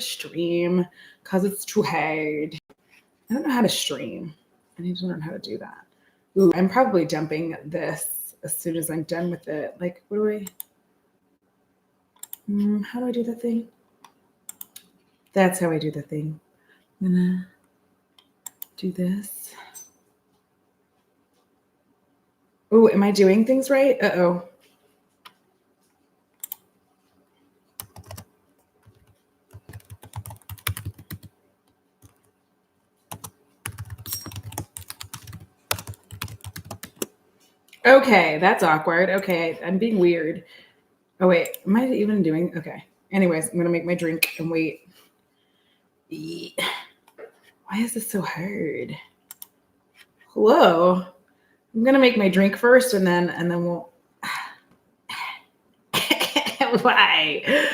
stream because it's too hard. I don't know how to stream. I need to learn how to do that. Ooh, I'm probably dumping this as soon as I'm done with it. Like, what do I? How do I do the thing? That's how I do the thing. I'm gonna do this. Oh, am I doing things right? Uh-oh. Okay, that's awkward. Okay, I'm being weird. Oh, wait. Am I even doing? Okay. Anyways, I'm going to make my drink and wait. Why is this so hard? Hello. I'm going to make my drink first and then we'll. Why?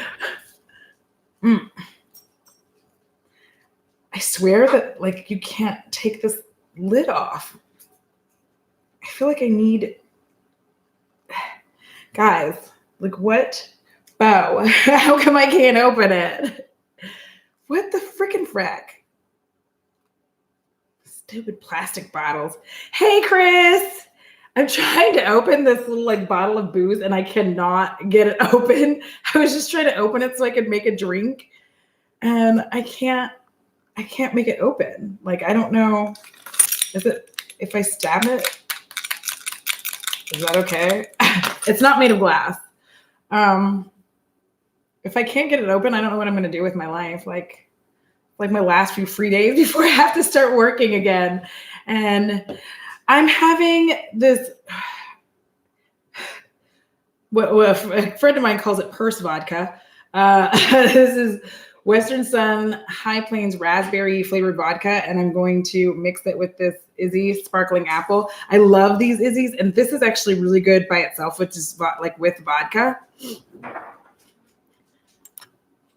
I swear that, like, you can't take this lid off. I feel like I need. Guys, like, what? Bo, how come I can't open it? What the frickin' frack? Stupid plastic bottles. Hey, Chris. I'm trying to open this little like bottle of booze and I cannot get it open. I was just trying to open it so I could make a drink and I can't make it open. Like, I don't know. Is it, if I stab it, is that okay? It's not made of glass. If I can't get it open, I don't know what I'm going to do with my life. Like my last few free days before I have to start working again. And I'm having this, what a friend of mine calls it purse vodka. This is Western Sun High Plains raspberry flavored vodka. And I'm going to mix it with this Izzy sparkling apple. I love these Izzy's. And this is actually really good by itself, which is like with vodka.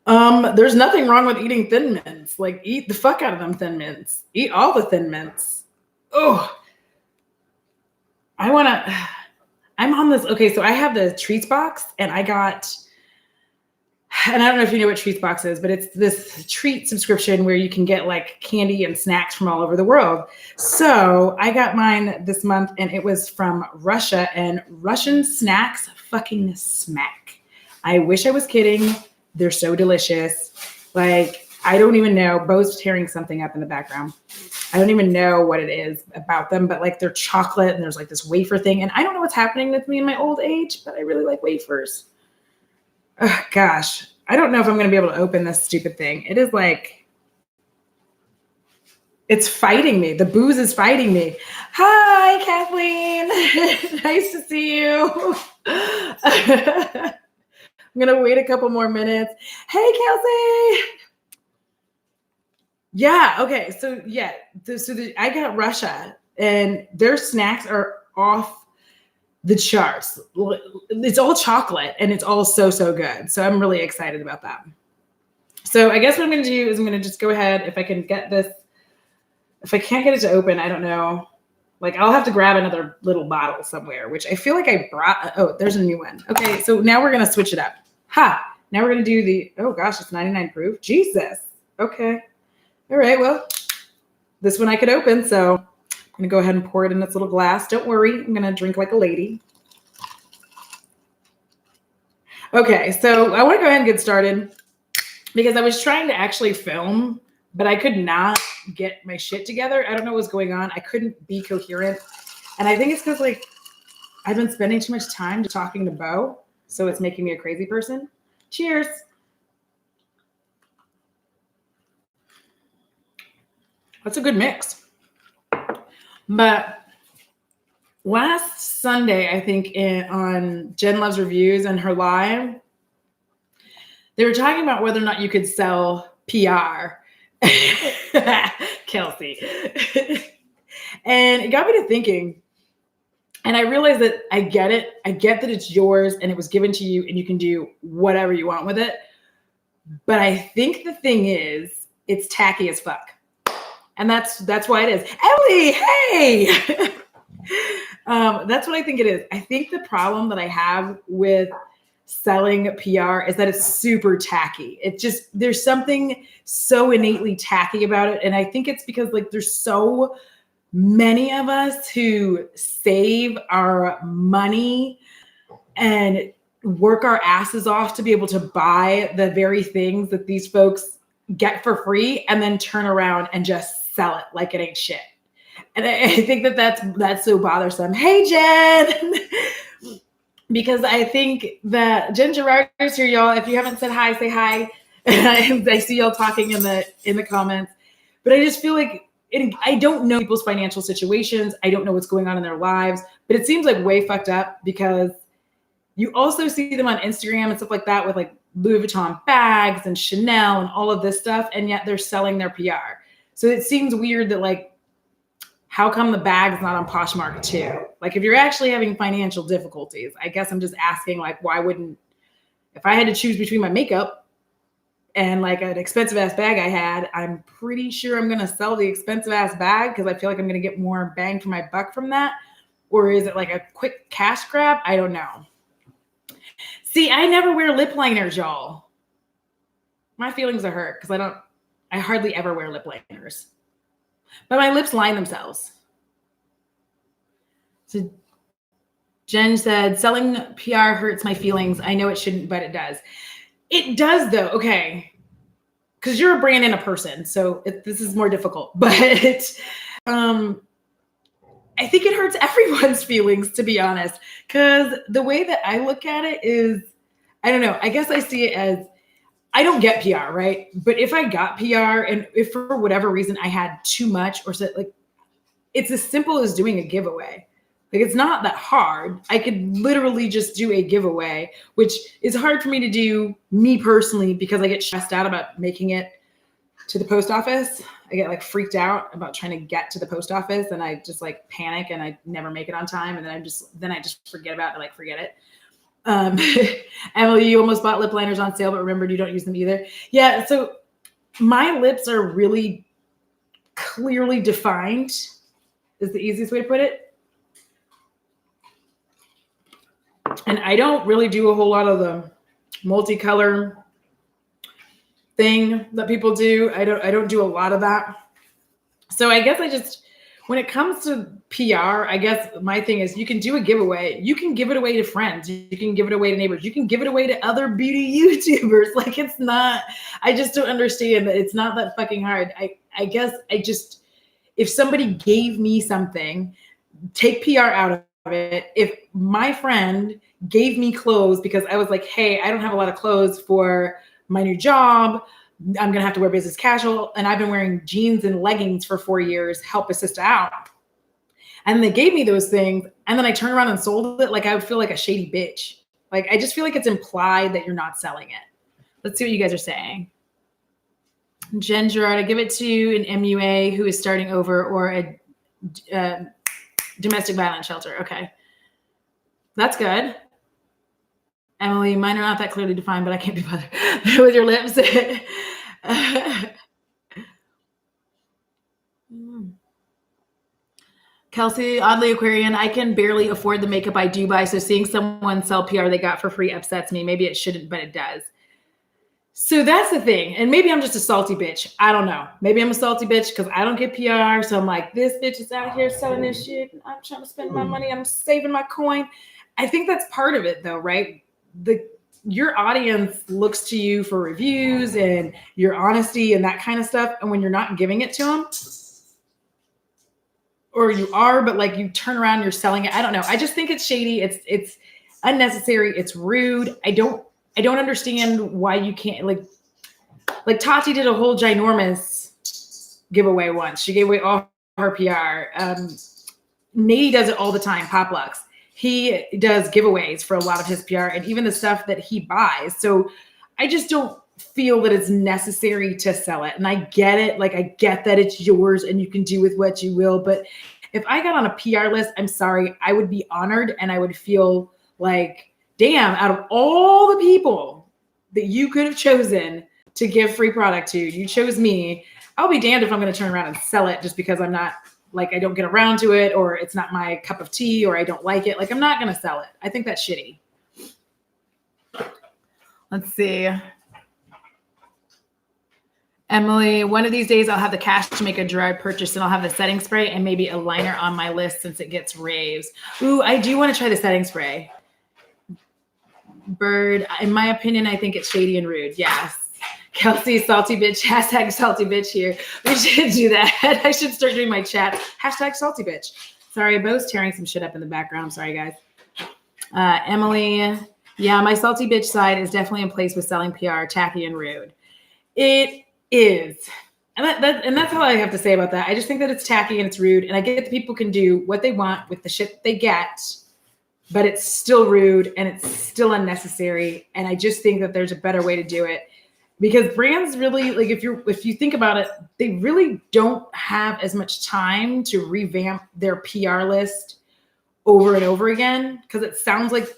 There's nothing wrong with eating Thin Mints. Like, eat the fuck out of them Thin Mints. Eat all the Thin Mints. Oh, I'm on this. Okay, so I have the Treats box and I don't know if you know what Treats box is, but it's this treat subscription where you can get like candy and snacks from all over the world. So I got mine this month and it was from Russia, and Russian snacks fucking smack. I wish I was kidding. They're so delicious. Like, I don't even know. Bo's tearing something up in the background. I don't even know what it is about them, but like they're chocolate and there's like this wafer thing. And I don't know what's happening with me in my old age, but I really like wafers. Oh, gosh. I don't know if I'm going to be able to open this stupid thing. It is like, it's fighting me. The booze is fighting me. Hi, Kathleen. Nice to see you. I'm going to wait a couple more minutes. Hey, Kelsey. Yeah. Okay. So yeah. I got Russia and their snacks are off the charts. It's all chocolate and it's all so good. So I'm really excited about that. So I guess what I'm going to do is I'm going to just go ahead. If I can get this, if I can't get it to open, I don't know. Like, I'll have to grab another little bottle somewhere, which I feel like I brought. Oh, there's a new one. Okay. So now we're going to switch it up. Now we're going to do the, oh gosh, it's 99 proof. Jesus. Okay. All right. Well, this one I could open. So I'm going to go ahead and pour it in this little glass. Don't worry. I'm going to drink like a lady. Okay. So I want to go ahead and get started because I was trying to actually film, but I could not get my shit together. I don't know what's going on. I couldn't be coherent. And I think it's because like I've been spending too much time talking to Bo. So it's making me a crazy person. Cheers. That's a good mix. But last Sunday, I think on Jen Loves Reviews and her live, they were talking about whether or not you could sell PR. Kelsey. And it got me to thinking. And I realized that I get it. I get that it's yours and it was given to you and you can do whatever you want with it. But I think the thing is, it's tacky as fuck. And that's why it is. Emily, hey! That's what I think it is. I think the problem that I have with selling PR is that it's super tacky. It just, there's something so innately tacky about it. And I think it's because like there's so many of us who save our money and work our asses off to be able to buy the very things that these folks get for free and then turn around and just sell it like it ain't shit. And I think that that's so bothersome. Hey, Jen. Because I think that Jen Gerard is here, y'all. If you haven't said hi, say hi. I see y'all talking in the comments. But I just feel like I don't know people's financial situations. I don't know what's going on in their lives. But it seems like way fucked up because you also see them on Instagram and stuff like that with like Louis Vuitton bags and Chanel and all of this stuff. And yet they're selling their PR. So it seems weird that like, how come the bag's not on Poshmark too? Like if you're actually having financial difficulties, I guess I'm just asking like, why wouldn't, if I had to choose between my makeup and like an expensive ass bag I had, I'm pretty sure I'm going to sell the expensive ass bag because I feel like I'm going to get more bang for my buck from that. Or is it like a quick cash grab? I don't know. See, I never wear lip liners, y'all. My feelings are hurt because I hardly ever wear lip liners. But my lips line themselves. So Jen said, selling PR hurts my feelings. I know it shouldn't, but it does. It does though. Okay. Because you're a brand and a person. So this is more difficult. But I think it hurts everyone's feelings, to be honest. Because the way that I look at it is, I don't know. I guess I see it as, I don't get PR, right? But if I got PR and if for whatever reason I had too much or so, like, it's as simple as doing a giveaway. Like it's not that hard. I could literally just do a giveaway, which is hard for me to do me personally because I get stressed out about making it to the post office. I get like freaked out about trying to get to the post office and I just like panic and I never make it on time. And then I just forget about it, like forget it. Emily, you almost bought lip liners on sale, but remembered you don't use them either. Yeah, so my lips are really clearly defined, is the easiest way to put it. And I don't really do a whole lot of the multicolor thing that people do. I don't do a lot of that. So I guess when it comes to PR, I guess my thing is you can do a giveaway. You can give it away to friends. You can give it away to neighbors. You can give it away to other beauty YouTubers. Like it's not, I just don't understand that it's not that fucking hard. I guess if somebody gave me something, take PR out of it. If my friend gave me clothes because I was like, hey, I don't have a lot of clothes for my new job. I'm going to have to wear business casual. And I've been wearing jeans and leggings for 4 years, help a sister out. And they gave me those things. And then I turned around and sold it. Like I would feel like a shady bitch. Like, I just feel like it's implied that you're not selling it. Let's see what you guys are saying. Jen Gerard, I give it to an MUA who is starting over or a domestic violence shelter. Okay. That's good. Emily, mine are not that clearly defined, but I can't be bothered with your lips. Kelsey, oddly Aquarian, I can barely afford the makeup I do buy, so seeing someone sell PR they got for free upsets me. Maybe it shouldn't, but it does. So that's the thing. And maybe I'm just a salty bitch. I don't know. Maybe I'm a salty bitch because I don't get PR. So I'm like, this bitch is out here selling this shit. And I'm trying to spend my money. I'm saving my coin. I think that's part of it though, right? Your audience looks to you for reviews and your honesty and that kind of stuff. And when you're not giving it to them, or you are, but like you turn around, you're selling it. I don't know. I just think it's shady. It's unnecessary. It's rude. I don't understand why you can't like Tati did a whole ginormous giveaway once. She gave away all her PR. Nady does it all the time. Pop Lux. He does giveaways for a lot of his PR and even the stuff that he buys. So I just don't feel that it's necessary to sell it. And I get it. Like I get that it's yours and you can do with what you will. But if I got on a PR list, I'm sorry, I would be honored and I would feel like, damn, out of all the people that you could have chosen to give free product to, you chose me. I'll be damned if I'm going to turn around and sell it just because I'm not like, I don't get around to it or it's not my cup of tea or I don't like it. Like I'm not going to sell it. I think that's shitty. Let's see. Emily, one of these days I'll have the cash to make a Gerard purchase and I'll have the setting spray and maybe a liner on my list since it gets raves. Ooh, I do want to try the setting spray. Bird, in my opinion, I think it's shady and rude. Yes. Kelsey, salty bitch, hashtag salty bitch here. We should do that. I should start doing my chat. Hashtag salty bitch. Sorry, Bo's tearing some shit up in the background. I'm sorry, guys. Emily, yeah, my salty bitch side is definitely in place with selling PR, tacky and rude. It is. And that's all I have to say about that. I just think that it's tacky and it's rude. And I get that people can do what they want with the shit they get, but it's still rude and it's still unnecessary. And I just think that there's a better way to do it. Because brands really, like if you think about it, they really don't have as much time to revamp their PR list over and over again. Because it sounds like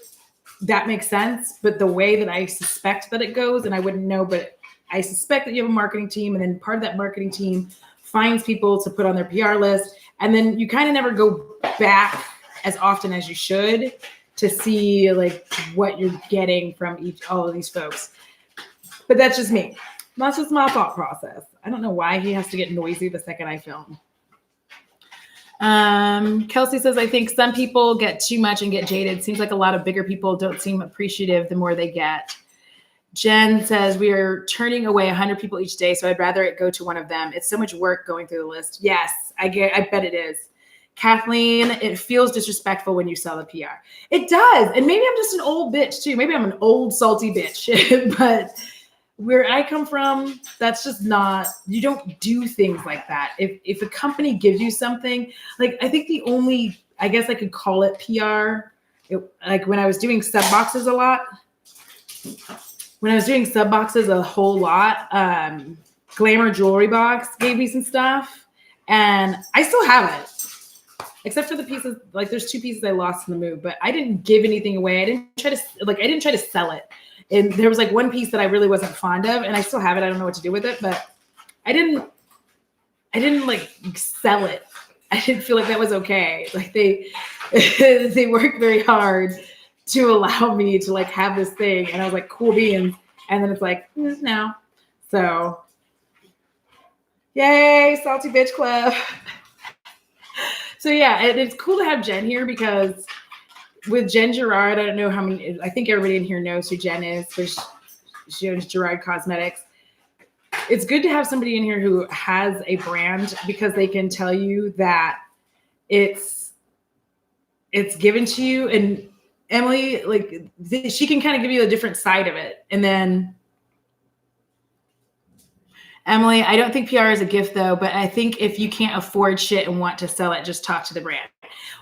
that makes sense. But the way that I suspect that it goes, and I wouldn't know, but I suspect that you have a marketing team, and then part of that marketing team finds people to put on their PR list. And then you kind of never go back as often as you should to see like what you're getting from all of these folks. But that's just me. That's just my thought process. I don't know why he has to get noisy the second I film. Kelsey says, I think some people get too much and get jaded. Seems like a lot of bigger people don't seem appreciative the more they get. Jen says, we are turning away 100 people each day, so I'd rather it go to one of them. It's so much work going through the list. Yes, I bet it is. Kathleen, it feels disrespectful when you sell the PR. It does. And maybe I'm just an old bitch too. Maybe I'm an old salty bitch. But where I come from, that's just not, you don't do things like that. If a company gives you something, like I think the only, I guess I could call it PR, like when I was doing sub boxes a lot, a whole lot, Glamour Jewelry Box gave me some stuff and I still have it. Except for the pieces, like there's 2 pieces I lost in the move, but I didn't give anything away. I didn't try to sell it. And there was like one piece that I really wasn't fond of, and I still have it. I don't know what to do with it, but I didn't like sell it. I didn't feel like that was okay. Like they worked very hard to allow me to like have this thing, and I was like, cool beans. And then it's like, no. So, yay, salty bitch club. So yeah, it's cool to have Jen here because with Jen Gerard, I don't know how many, I think everybody in here knows who Jen is. So she owns Gerard Cosmetics. It's good to have somebody in here who has a brand because they can tell you that it's given to you. And Emily, like she can kind of give you a different side of it. And then Emily, I don't think PR is a gift though, but I think if you can't afford shit and want to sell it, just talk to the brand.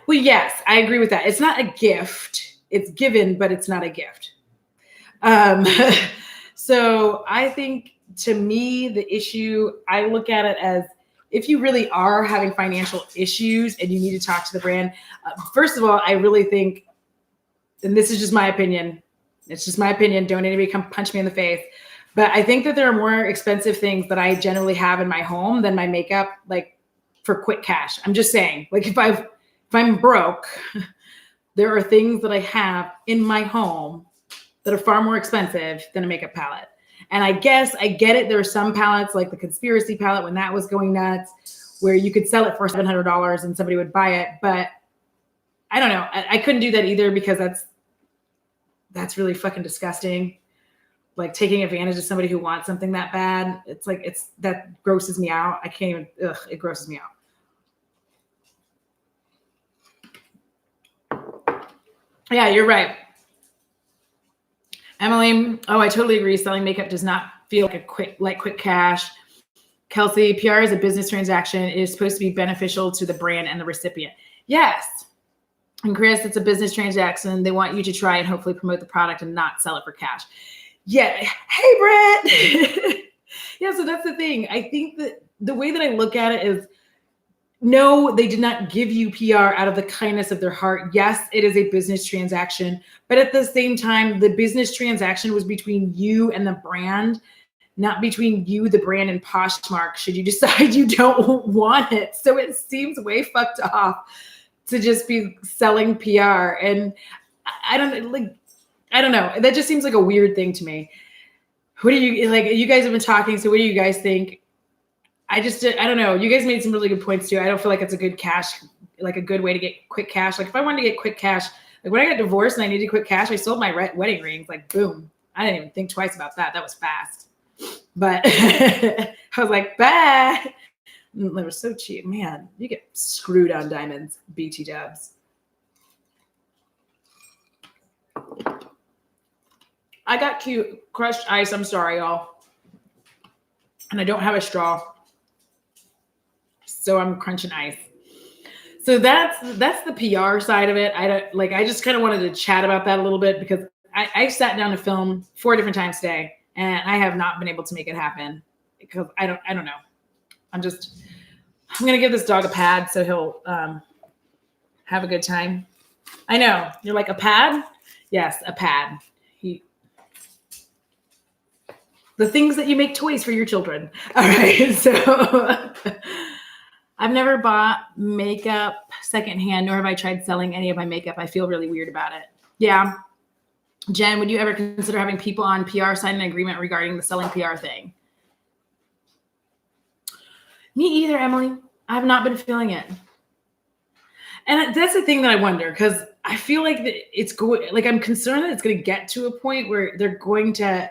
Well, yes, I agree with that. It's not a gift. It's given, but it's not a gift. So I think to me, the issue, I look at it as if you really are having financial issues and you need to talk to the brand, first of all, I really think, and this is just my opinion. It's just my opinion. Don't anybody come punch me in the face. But I think that there are more expensive things that I generally have in my home than my makeup, like for quick cash. I'm just saying, like if I'm broke, there are things that I have in my home that are far more expensive than a makeup palette. And I guess I get it. There are some palettes like the Conspiracy palette when that was going nuts, where you could sell it for $700 and somebody would buy it. But I don't know. I couldn't do that either because that's really fucking disgusting. Like taking advantage of somebody who wants something that bad. It's like, that grosses me out. I can't even, it grosses me out. Yeah, you're right. Emily, oh, I totally agree. Selling makeup does not feel like quick cash. Kelsey, PR is a business transaction. It is supposed to be beneficial to the brand and the recipient. Yes. And Chris, it's a business transaction. They want you to try and hopefully promote the product and not sell it for cash. Yeah. Hey, Brett. Yeah. So that's the thing. I think that the way that I look at it is, no, they did not give you PR out of the kindness of their heart. Yes, it is a business transaction, but at the same time, the business transaction was between you and the brand, not between you, the brand, and Poshmark, should you decide you don't want it. So it seems way fucked off to just be selling PR. And I don't know. That just seems like a weird thing to me. What do you like? You guys have been talking. So what do you guys think? I don't know. You guys made some really good points too. I don't feel like it's a good cash, like a good way to get quick cash. Like if I wanted to get quick cash, like when I got divorced and I needed quick cash, I sold my wedding rings. Like boom. I didn't even think twice about that. That was fast. But I was like, bah. They were so cheap. Man, you get screwed on diamonds, BT dubs. I got cute crushed ice. I'm sorry, y'all. And I don't have a straw. So I'm crunching ice. So that's the PR side of it. I just kind of wanted to chat about that a little bit because I sat down to film 4 different times today and I have not been able to make it happen because I don't know. I'm going to give this dog a pad so he'll have a good time. I know. You're like, a pad? Yes, a pad. The things that you make toys for your children. All right. So I've never bought makeup secondhand, nor have I tried selling any of my makeup. I feel really weird about it. Yeah. Jen, would you ever consider having people on PR sign an agreement regarding the selling PR thing? Me either, Emily. I have not been feeling it. And that's the thing that I wonder, because I feel like it's going, like I'm concerned that it's going to get to a point where they're going to,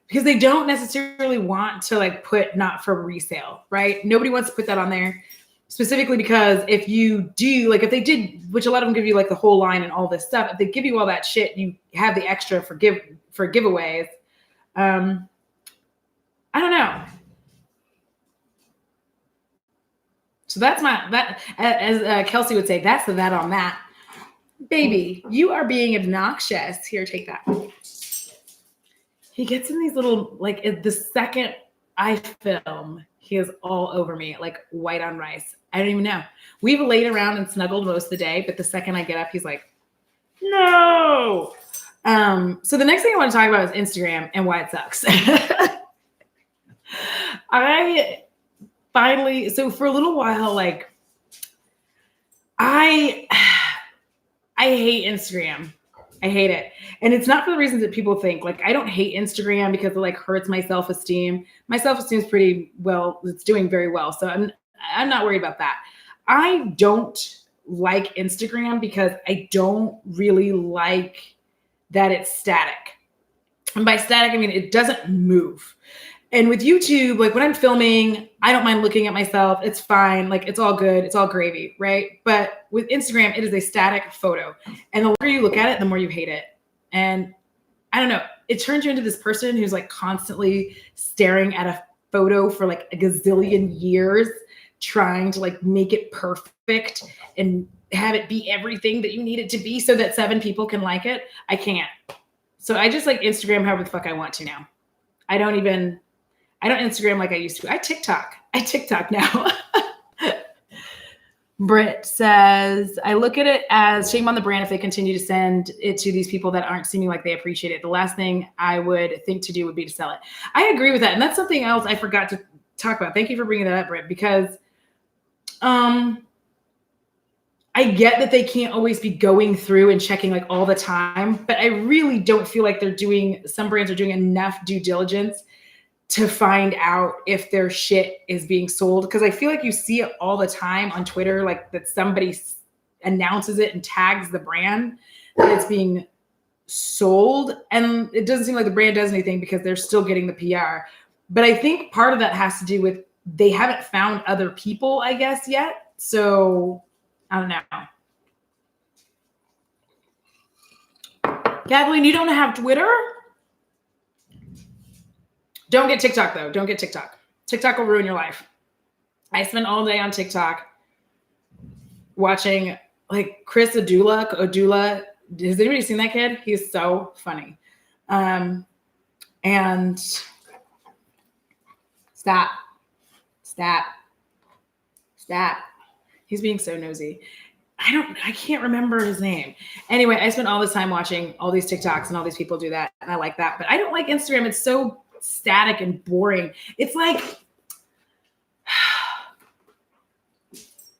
because they don't necessarily want to like put not for resale, right? Nobody wants to put that on there specifically because if you do, like if they did, which a lot of them give you like the whole line and all this stuff, if they give you all that shit, you have the extra for giveaways. I don't know. So that's as Kelsey would say, that's the that on that. Baby, you are being obnoxious. Here, take that. He gets in these little, like the second I film, he is all over me, like white on rice. I don't even know. We've laid around and snuggled most of the day, but the second I get up, he's like, no. So the next thing I want to talk about is Instagram and why it sucks. So for a little while, like I hate Instagram. I hate it. And it's not for the reasons that people think. Like, I don't hate Instagram because it like hurts my self-esteem. My self-esteem is pretty well, it's doing very well. So I'm not worried about that. I don't like Instagram because I don't really like that it's static. And by static, I mean, it doesn't move. And with YouTube, like when I'm filming, I don't mind looking at myself. It's fine. Like it's all good. It's all gravy, right? But with Instagram, it is a static photo. And the longer you look at it, the more you hate it. And I don't know, it turns you into this person who's like constantly staring at a photo for like a gazillion years, trying to like make it perfect and have it be everything that you need it to be so that 7 people can like it. I can't. So I just like Instagram however the fuck I want to now. I don't Instagram like I used to. I TikTok now. Britt says, I look at it as shame on the brand if they continue to send it to these people that aren't seeming like they appreciate it. The last thing I would think to do would be to sell it. I agree with that. And that's something else I forgot to talk about. Thank you for bringing that up, Britt, because I get that they can't always be going through and checking like all the time, but I really don't feel like some brands are doing enough due diligence to find out if their shit is being sold. Because I feel like you see it all the time on Twitter, like that somebody announces it and tags the brand that it's being sold. And it doesn't seem like the brand does anything because they're still getting the PR. But I think part of that has to do with they haven't found other people, I guess, yet. So I don't know. Kathleen, you don't have Twitter? Don't get TikTok, though. Don't get TikTok. TikTok will ruin your life. I spend all day on TikTok watching, like, Chris Odula. Has anybody seen that kid? He's so funny. And stop. He's being so nosy. I can't remember his name. Anyway, I spent all this time watching all these TikToks and all these people do that. And I like that. But I don't like Instagram. It's so static and boring. It's like,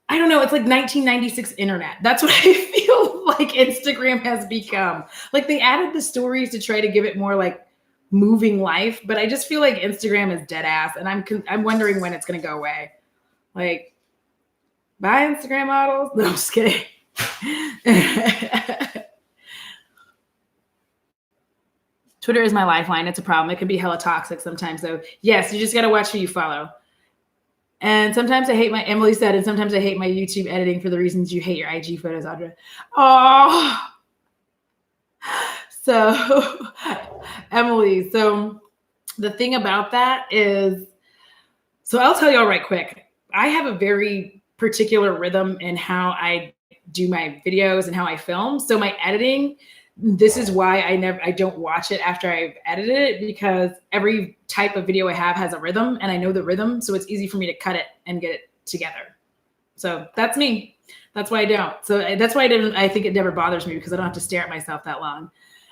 I don't know. It's like 1996 internet. That's what I feel like Instagram has become. Like they added the stories to try to give it more like moving life, but I just feel like Instagram is dead ass, and I'm wondering when it's gonna go away. Like, bye Instagram models. No, I'm just kidding. Twitter is my lifeline. It's a problem. It can be hella toxic sometimes, though. Yes, you just gotta watch who you follow. And sometimes I hate my Emily said, and sometimes I hate my YouTube editing for the reasons you hate your IG photos, Audra. Oh, so Emily, so the thing about that is, so I'll tell y'all right quick. I have a very particular rhythm in how I do my videos and how I film. So my editing, this is why I don't watch it after I've edited it, because every type of video I have has a rhythm and I know the rhythm. So it's easy for me to cut it and get it together. So that's me. That's why I don't. So that's why I think it never bothers me, because I don't have to stare at myself that long.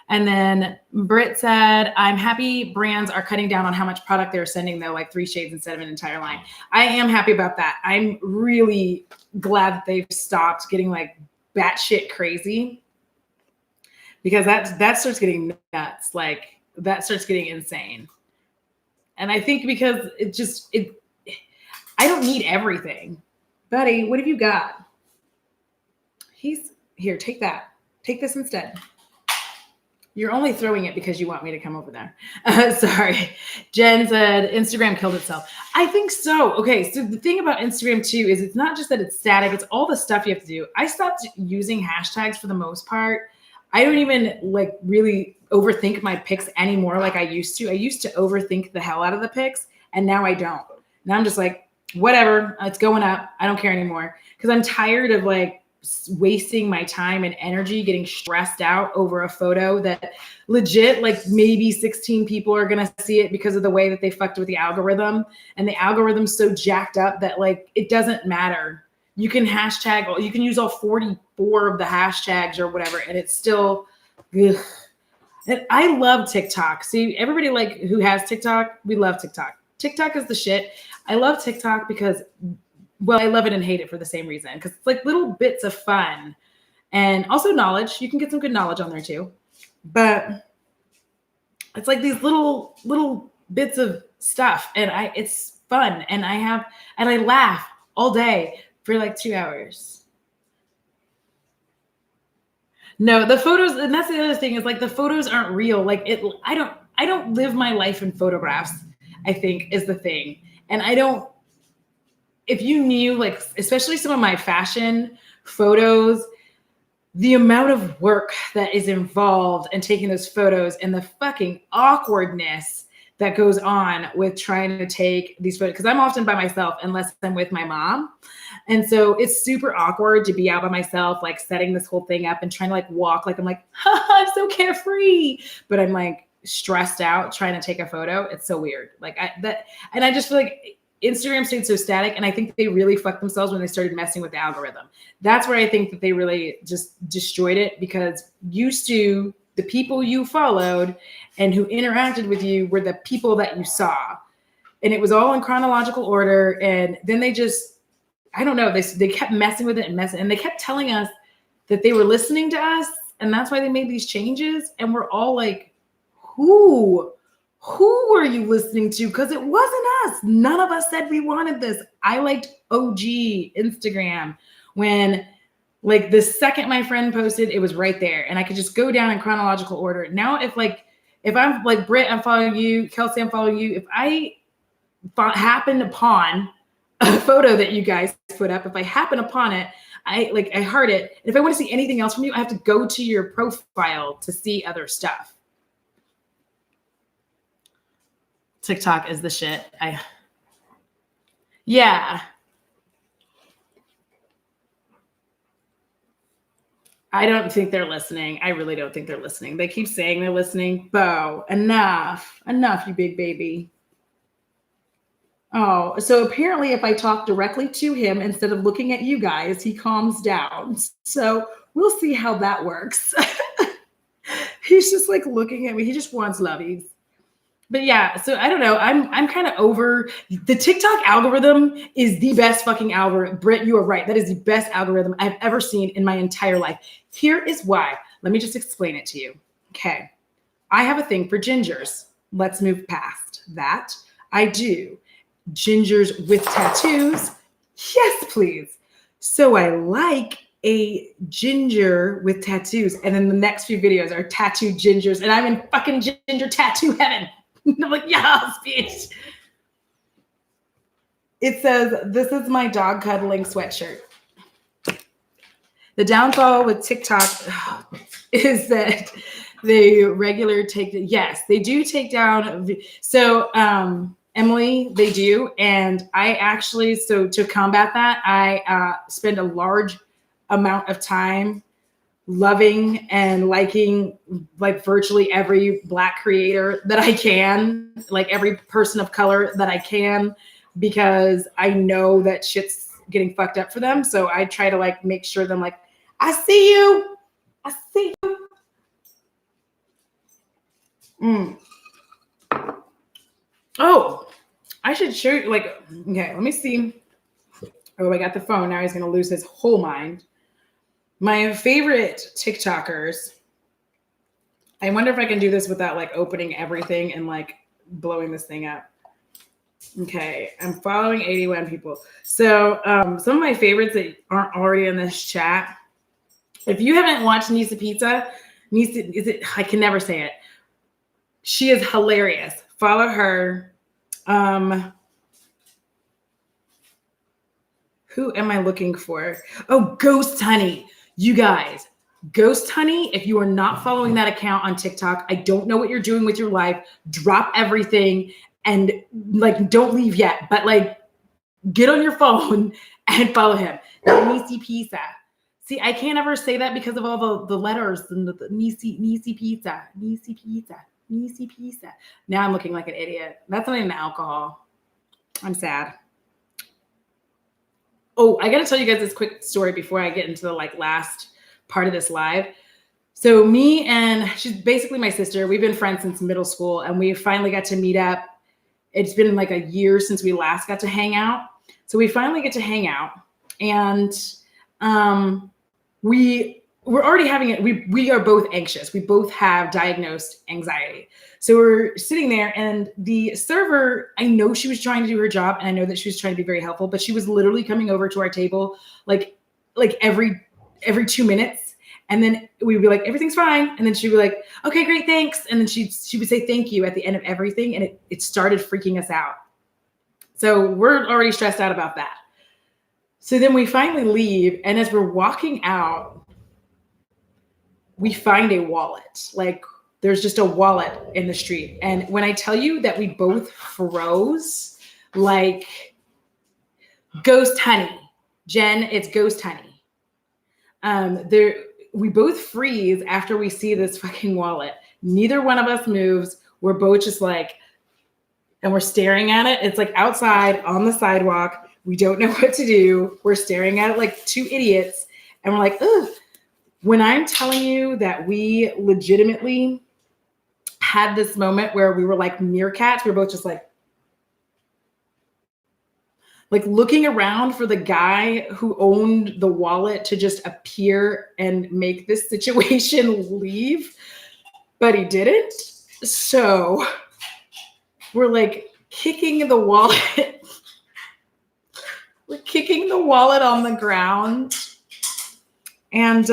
And then Britt said, I'm happy brands are cutting down on how much product they're sending, though, like 3 shades instead of an entire line. I am happy about that. I'm really glad that they've stopped getting like batshit crazy, because that starts getting nuts. Like, that starts getting insane. And I think because I don't need everything. Buddy, what have you got? He's here. Take that. Take this instead. You're only throwing it because you want me to come over there. Sorry. Jen said Instagram killed itself. I think so. Okay. So the thing about Instagram too is it's not just that it's static. It's all the stuff you have to do. I stopped using hashtags for the most part. I don't even like really overthink my pics anymore like I used to. I used to overthink the hell out of the pics, and now I don't. Now I'm just like, whatever, it's going up. I don't care anymore, because I'm tired of like wasting my time and energy getting stressed out over a photo that legit like maybe 16 people are gonna see it because of the way that they fucked with the algorithm, and the algorithm's so jacked up that like it doesn't matter. You can hashtag, you can use all 44 of the hashtags or whatever, and it's still ugh. And I love TikTok. See, everybody like who has TikTok, we love TikTok. TikTok is the shit. I love TikTok because, well, I love it and hate it for the same reason, because it's like little bits of fun and also knowledge. You can get some good knowledge on there too, but it's like these little bits of stuff, and it's fun, and I laugh all day for like 2 hours. No, the photos, and that's the other thing, is like the photos aren't real. Like I don't live my life in photographs, I think, is the thing. And if you knew, like, especially some of my fashion photos, the amount of work that is involved in taking those photos and the fucking awkwardness that goes on with trying to take these photos, because I'm often by myself unless I'm with my mom. And so it's super awkward to be out by myself, like setting this whole thing up and trying to like walk, like I'm like, I'm so carefree, but I'm like stressed out trying to take a photo. It's so weird. Like and I just feel like Instagram stayed so static, and I think they really fucked themselves when they started messing with the algorithm. That's where I think that they really just destroyed it, because used to the people you followed and who interacted with you were the people that you saw, and it was all in chronological order. And then they just, I don't know, they kept messing with it and they kept telling us that they were listening to us, and that's why they made these changes. And we're all like, who were you listening to? Because it wasn't us. None of us said we wanted this. I liked OG Instagram when, like, the second my friend posted, it was right there, and I could just go down in chronological order. Now, if I'm like Britt, I'm following you, Kelsey, I'm following you. If I happened upon a photo that you guys put up, if I happen upon it, I heart it. And if I want to see anything else from you, I have to go to your profile to see other stuff. TikTok is the shit. Yeah. I don't think they're listening. I really don't think they're listening. They keep saying they're listening. Bo, enough, you big baby. Oh, so apparently if I talk directly to him instead of looking at you guys, he calms down. So we'll see how that works. He's just like looking at me. He just wants lovies. But yeah, so I don't know. I'm kind of over the TikTok algorithm. Is the best fucking algorithm. Britt, you are right. That is the best algorithm I've ever seen in my entire life. Here is why. Let me just explain it to you. Okay. I have a thing for gingers. let's move past that. I do. Gingers with tattoos. Yes, please. So I like a ginger with tattoos. And then the next few videos are tattoo gingers. And I'm in fucking ginger tattoo heaven. I'm like, yes, bitch. It says, this is my dog cuddling sweatshirt. The downfall with TikTok is that they regular take, yes, they do take down. So Emily, they do. And I actually, so to combat that, I spend a large amount of time loving and liking like virtually every Black creator that I can, like every person of color that I can, because I know that shit's getting fucked up for them. So I try to like make sure that I'm like, I see you. I see you. Oh, I should show you, like, okay, let me see. Oh, I got the phone. Now he's going to lose his whole mind. My favorite TikTokers. I wonder if I can do this without like opening everything and like blowing this thing up. Okay, I'm following 81 people. So some of my favorites that aren't already in this chat. If you haven't watched Nisa Pizza, I can never say it. She is hilarious. Follow her. Who am I looking for? Oh, Ghost Honey. You guys, Ghost Honey, if you are not following that account on TikTok, I don't know what you're doing with your life. Drop everything and like, don't leave yet, but like, get on your phone and follow him. Nisi Pizza. See, I can't ever say that because of all the letters and the Nisi Pizza, Nisi Pizza, Nisi Pizza. Now I'm looking like an idiot. That's not even alcohol. I'm sad. Oh, I got to tell you guys this quick story before I get into the like last part of this live. So me and she's basically my sister. We've been friends since middle school and we finally got to meet up. It's been like a year since we last got to hang out. So we finally get to hang out and we're already having it. We are both anxious. We both have diagnosed anxiety. So we're sitting there and the server, I know she was trying to do her job and I know that she was trying to be very helpful, but she was literally coming over to our table like every 2 minutes. And then we'd be like, everything's fine. And then she'd be like, okay, great, thanks. And then she would say thank you at the end of everything. And it started freaking us out. So we're already stressed out about that. So then we finally leave. And as we're walking out, we find a wallet. Like there's just a wallet in the street. And when I tell you that we both froze, like Ghost Honey, Jen, it's Ghost Honey. We both freeze after we see this fucking wallet. Neither one of us moves. We're both just like, and we're staring at it. It's like outside on the sidewalk. We don't know what to do. We're staring at it like two idiots. And we're like, ugh. When I'm telling you that we legitimately had this moment where we were like meerkats, we were both just like looking around for the guy who owned the wallet to just appear and make this situation leave, but he didn't. So we're like kicking the wallet. We're kicking the wallet on the ground. And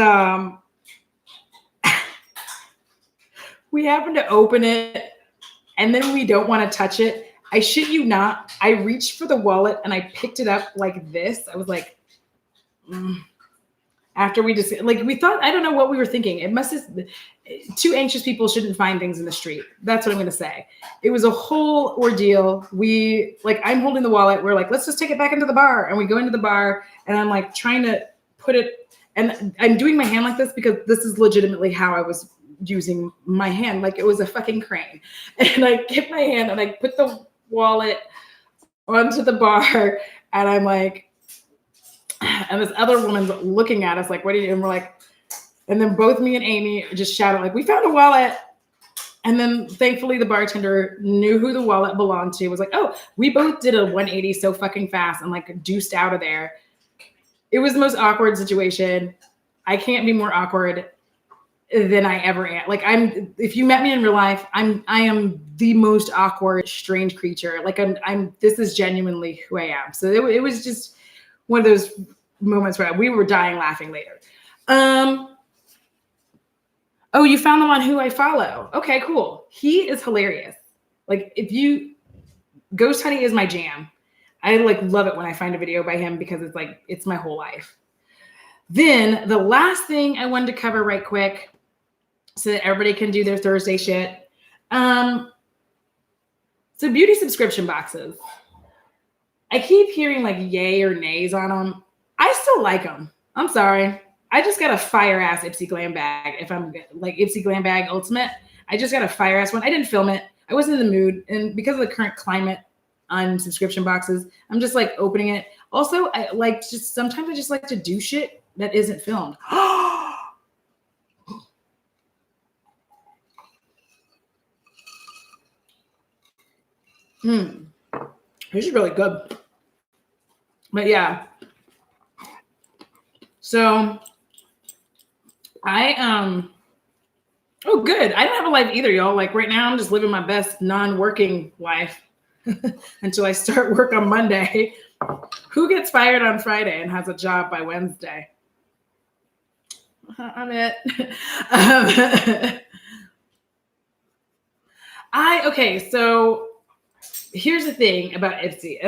we happen to open it and then we don't want to touch it. I shit you not. I reached for the wallet and I picked it up like this. I was like, after we just like, we thought, I don't know what we were thinking. It must have, two anxious people shouldn't find things in the street. That's what I'm going to say. It was a whole ordeal. I'm holding the wallet. We're like, let's just take it back into the bar. And we go into the bar and I'm like trying to put it, and I'm doing my hand like this because this is legitimately how I was using my hand. Like it was a fucking crane. And I get my hand and I put the wallet onto the bar and I'm like, and this other woman's looking at us like, what are you doing? And we're like, and then both me and Amy just shouted like, we found a wallet. And then thankfully the bartender knew who the wallet belonged to, was like, oh, we both did a 180 so fucking fast and like deuced out of there. It was the most awkward situation. I can't be more awkward. than I ever am. Like if you met me in real life, I am the most awkward, strange creature. Like this is genuinely who I am. So it was just one of those moments where we were dying laughing later. Oh, you found the one who I follow. Okay, cool. He is hilarious. Like Ghost Honey is my jam. I like love it when I find a video by him because it's my whole life. Then the last thing I wanted to cover right quick so that everybody can do their Thursday shit. So beauty subscription boxes. I keep hearing like yay or nays on them. I still like them. I'm sorry. I just got a fire ass Ipsy Glam bag. If I'm like Ipsy Glam bag ultimate, I just got a fire ass one. I didn't film it. I wasn't in the mood. And because of the current climate on subscription boxes, I'm just like opening it. Also, sometimes I just like to do shit that isn't filmed. This is really good. But yeah. So oh good. I don't have a life either, y'all. Like right now I'm just living my best non-working life until I start work on Monday. Who gets fired on Friday and has a job by Wednesday? I'm it. Okay, so here's the thing about Ipsy.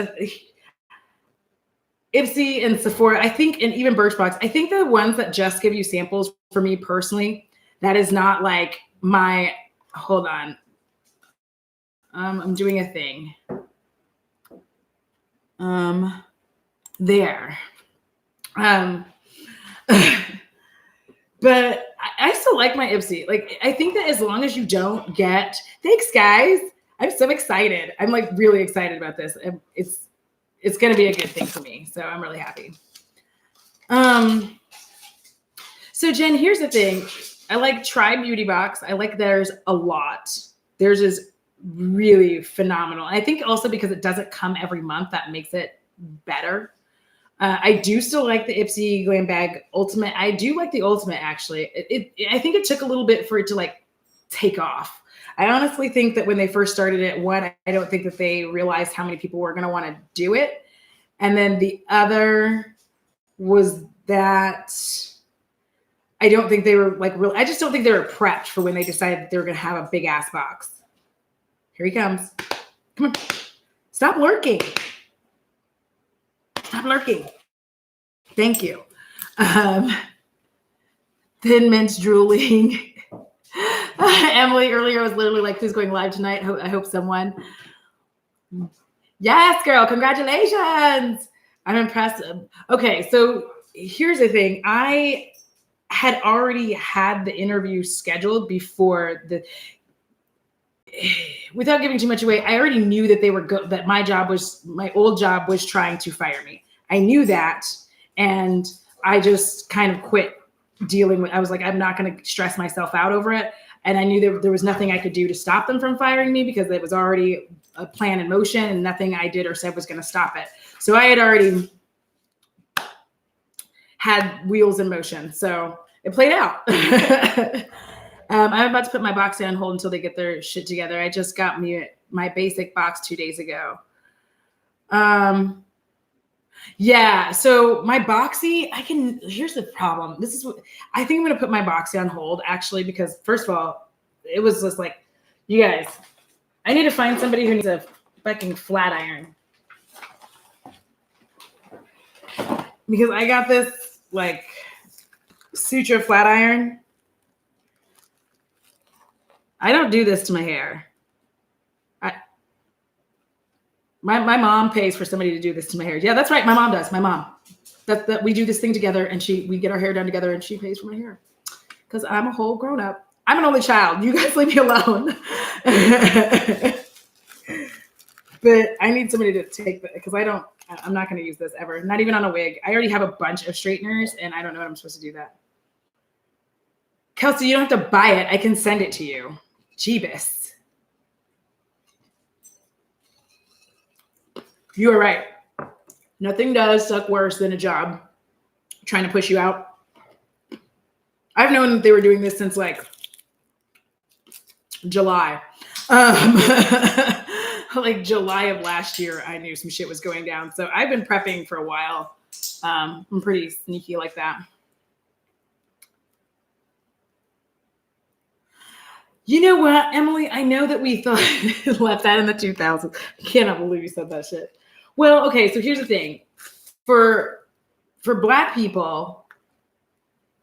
Ipsy and Sephora, I think, and even Birchbox, I think the ones that just give you samples for me personally, that is not like hold on. I'm doing a thing. There. But I still like my Ipsy. Like, I think that as long as you don't get, thanks guys. I'm so excited. I'm like really excited about this. It's going to be a good thing for me. So I'm really happy. So Jen, here's the thing. I like Try Beauty Box. I like theirs a lot. Theirs is really phenomenal. I think also because it doesn't come every month, that makes it better. I do still like the Ipsy Glam Bag Ultimate. I do like the Ultimate, actually. I think it took a little bit for it to like take off. I honestly think that when they first started it, one, I don't think that they realized how many people were going to want to do it. And then the other was that I don't think they were like I just don't think they were prepped for when they decided that they were going to have a big ass box. Here he comes. Come on. Stop lurking. Stop lurking. Thank you. Thin Mint drooling. Emily earlier was literally like, who's going live tonight? I hope someone. Yes, girl. Congratulations. I'm impressed. Okay, so here's the thing. I had already had the interview scheduled before without giving too much away, I already knew that that my old job was trying to fire me. I knew that. And I just kind of quit dealing with, I was like, I'm not going to stress myself out over it. And I knew there was nothing I could do to stop them from firing me because it was already a plan in motion and nothing I did or said was going to stop it. So I had already had wheels in motion. So it played out. I'm about to put my box on hold until they get their shit together. I just got my basic box 2 days ago. Yeah, so my Boxy, here's the problem. I think I'm going to put my Boxy on hold actually, because first of all, it was just like, you guys, I need to find somebody who needs a fucking flat iron. Because I got this like suture flat iron. I don't do this to my hair. My mom pays for somebody to do this to my hair. Yeah, that's right. My mom does. My mom. That we do this thing together, and we get our hair done together, and she pays for my hair. Because I'm a whole grown up. I'm an only child. You guys leave me alone. But I need somebody to take that because I'm not going to use this ever. Not even on a wig. I already have a bunch of straighteners, and I don't know what I'm supposed to do that. Kelsey, you don't have to buy it. I can send it to you. Jeebus. You are right. Nothing does suck worse than a job trying to push you out. I've known that they were doing this since like July. Um, like July of last year, I knew some shit was going down. So I've been prepping for a while. I'm pretty sneaky like that. You know what, Emily? I know that we thought left that in the 2000s. I cannot believe you said that shit. Well, okay, so here's the thing. For Black people,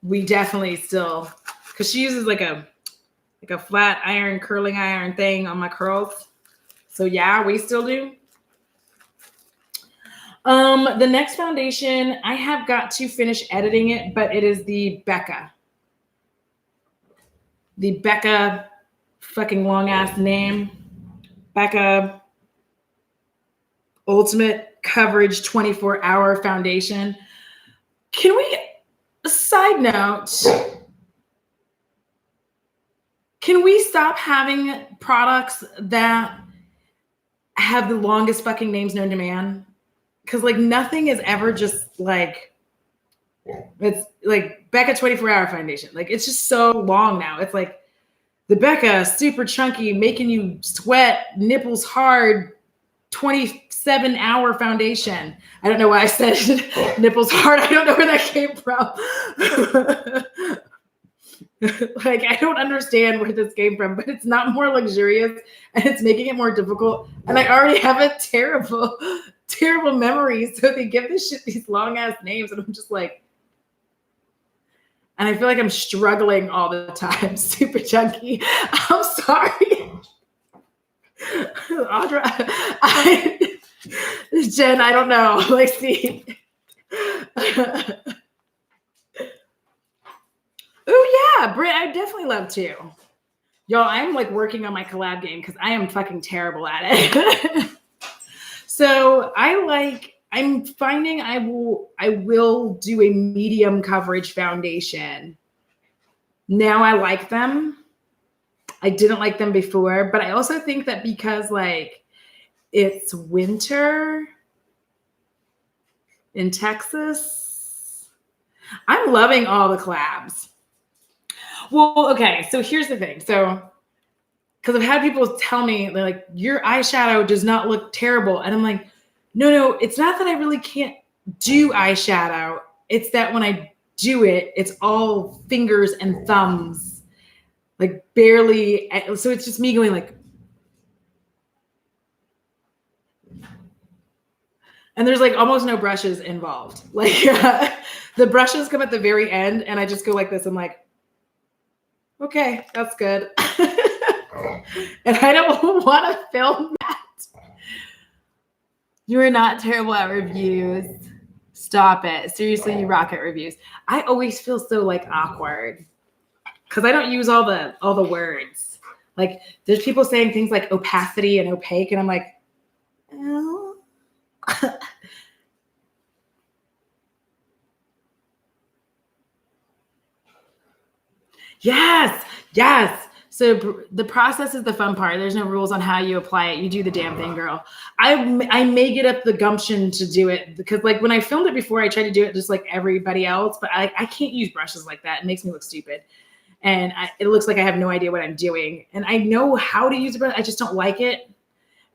we definitely still, because she uses like a flat iron curling iron thing on my curls. So yeah, we still do. The next foundation, I have got to finish editing it, but it is the Becca. The Becca, fucking long ass name. Becca Ultimate Coverage 24-Hour Foundation. Can we, side note, can we stop having products that have the longest fucking names known to man? Because like nothing is ever just like, it's like Becca 24-Hour Foundation. Like it's just so long now. It's like the Becca super chunky, making you sweat, nipples hard, 27-hour foundation. I don't know why I said nipples hard. I don't know where that came from. Like, I don't understand where this came from, but it's not more luxurious and it's making it more difficult. And I already have a terrible, terrible memory. So they give this shit these long ass names. And I'm just like, and I feel like I'm struggling all the time. Super chunky. I'm sorry. Audra, Jen, I don't know. Like, see. Oh yeah, Britt, I'd definitely love to. Y'all, I'm like working on my collab game because I am fucking terrible at it. So I'm finding I will do a medium coverage foundation. Now I like them. I didn't like them before, but I also think that because like it's winter in Texas, I'm loving all the collabs. Well, okay, so here's the thing. So, because I've had people tell me, they're like, your eyeshadow does not look terrible. And I'm like, no, it's not that I really can't do eyeshadow. It's that when I do it, it's all fingers and thumbs, like barely. So it's just me going like, and there's like almost no brushes involved. Like the brushes come at the very end and I just go like this. I'm like, okay, that's good. And I don't want to film that. You are not terrible at reviews. Stop it. Seriously, you rock at reviews. I always feel so like awkward because I don't use all the words. Like there's people saying things like opacity and opaque, and I'm like, oh. Yes. So the process is the fun part. There's no rules on how you apply it. You do the damn thing, girl. I may get up the gumption to do it because like when I filmed it before, I tried to do it just like everybody else, but I can't use brushes like that. It makes me look stupid. And it looks like I have no idea what I'm doing. And I know how to use a brush. I just don't like it.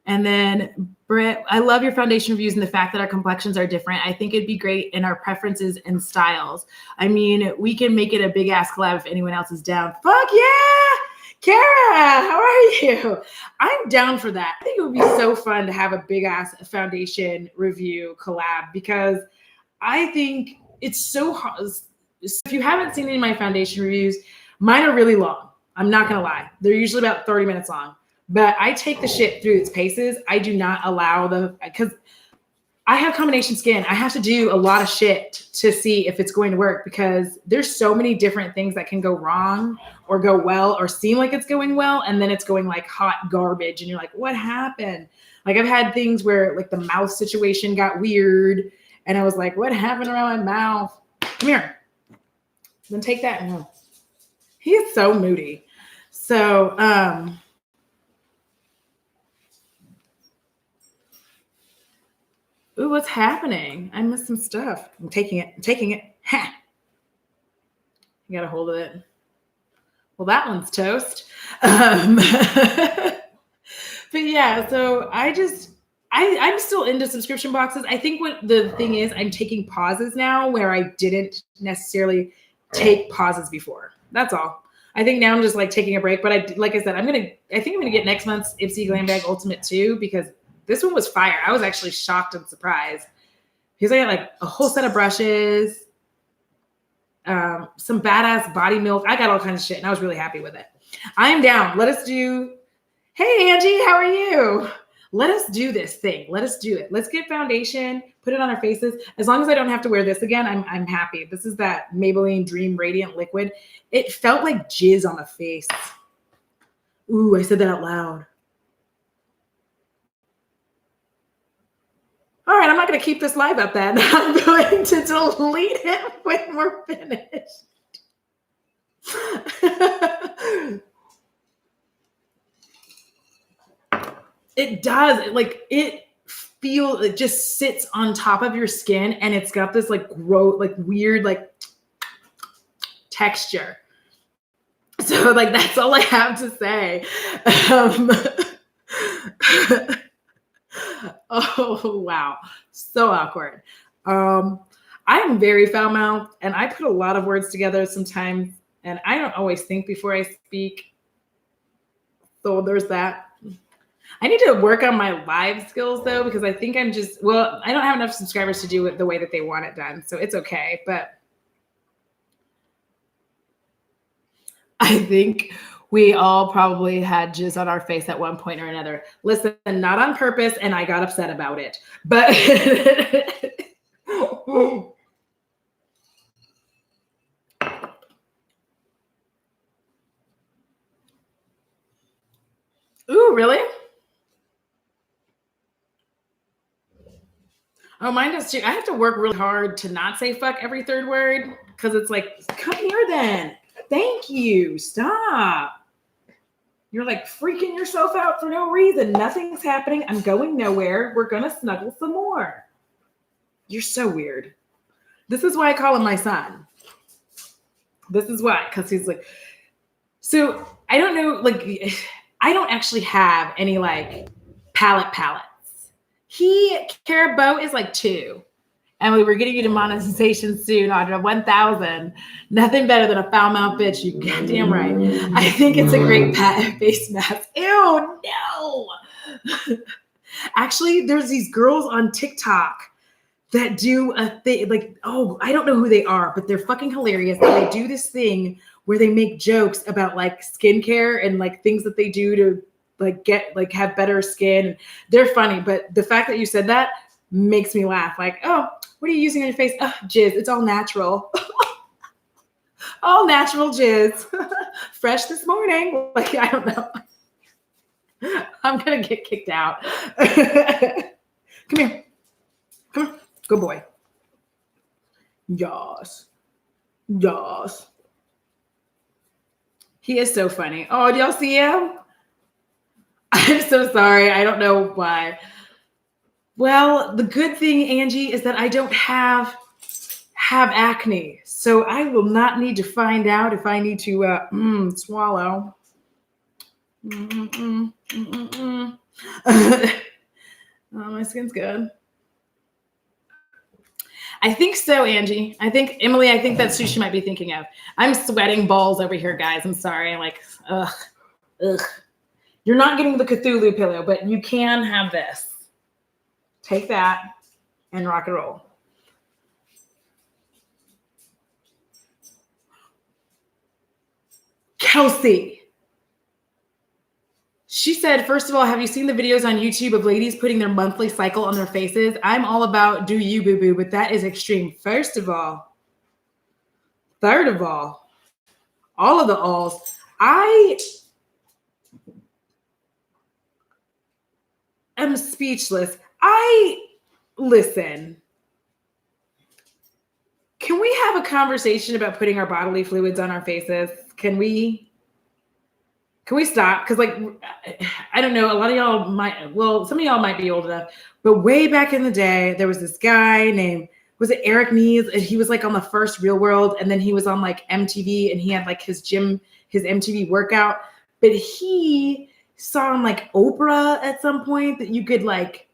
And then Britt, I love your foundation reviews and the fact that our complexions are different. I think it'd be great in our preferences and styles. I mean, we can make it a big ass collab if anyone else is down. Fuck yeah! Kara, how are you? I'm down for that. I think it would be so fun to have a big ass foundation review collab because I think it's so hard. If you haven't seen any of my foundation reviews, mine are really long. I'm not going to lie. They're usually about 30 minutes long. But I take the shit through its paces. I do not allow because I have combination skin. I have to do a lot of shit to see if it's going to work because there's so many different things that can go wrong or go well or seem like it's going well. And then it's going like hot garbage. And you're like, what happened? Like I've had things where like the mouth situation got weird. And I was like, what happened around my mouth? Come here. Then take that. No. He is so moody. So, ooh, what's happening? I missed some stuff. I'm taking it. Ha. You got a hold of it. Well, that one's toast. But yeah, so I'm still into subscription boxes. I think what the thing is, I'm taking pauses now where I didn't necessarily take pauses before. That's all. I think now I'm just like taking a break. But like I said, I think I'm gonna get next month's Ipsy Glam Bag Ultimate 2 because this one was fire. I was actually shocked and surprised because I got like a whole set of brushes, some badass body milk. I got all kinds of shit, and I was really happy with it. I'm down. Let us do. Hey, Angie, how are you? Let us do this thing. Let us do it. Let's get foundation, put it on our faces. As long as I don't have to wear this again, I'm happy. This is that Maybelline Dream Radiant Liquid. It felt like jizz on the face. Ooh, I said that out loud. All right, I'm not going to keep this live up then. I'm going to delete it when we're finished. It does. It just sits on top of your skin and it's got this like weird like texture. So like that's all I have to say. Oh wow, so awkward. I am very foul mouthed and I put a lot of words together sometimes and I don't always think before I speak. So there's that. I need to work on my live skills though, because I think I don't have enough subscribers to do it the way that they want it done. So it's okay. But I think we all probably had jizz on our face at one point or another. Listen, not on purpose, and I got upset about it. But ooh, really? Oh, mine does too. I have to work really hard to not say fuck every third word because it's like, come here then. Thank you. Stop. You're like freaking yourself out for no reason. Nothing's happening. I'm going nowhere. We're going to snuggle some more. You're so weird. This is why I call him my son. This is why, because he's like, so I don't know, like, I don't actually have any like palettes. Carabo is like 2. Emily, we're getting you to monetization soon, Audra. 1,000. Nothing better than a foul mouth bitch. You goddamn right. I think it's a great face mask. Ew, no. Actually, there's these girls on TikTok that do a thing like, oh, I don't know who they are, but they're fucking hilarious. And they do this thing where they make jokes about like skincare and like things that they do to like have better skin. They're funny, but the fact that you said that makes me laugh. Like, oh, what are you using on your face? Oh, jizz. It's all natural. All natural jizz. Fresh this morning. Like, I don't know. I'm gonna get kicked out. Come here. Come on. Good boy. Yas. Yas. He is so funny. Oh, do y'all see him? I'm so sorry. I don't know why. Well, the good thing, Angie, is that I don't have acne. So I will not need to find out if I need to swallow. Oh, my skin's good. I think so, Angie. Emily, I think that's who she might be thinking of. I'm sweating balls over here, guys. I'm sorry. I'm like, ugh. You're not getting the Cthulhu pillow, but you can have this. Take that and rock and roll. Kelsey. She said, first of all, have you seen the videos on YouTube of ladies putting their monthly cycle on their faces? I'm all about do you, boo-boo, but that is extreme. First of all, third of all of the alls, I am speechless. Listen. Can we have a conversation about putting our bodily fluids on our faces? Can we stop? Because like, I don't know, a lot of y'all some of y'all might be old enough, but way back in the day, there was this guy named was it Eric Nies? And he was like on the first Real World, and then he was on like MTV, and he had like his MTV workout. But he saw on like Oprah at some point that you could like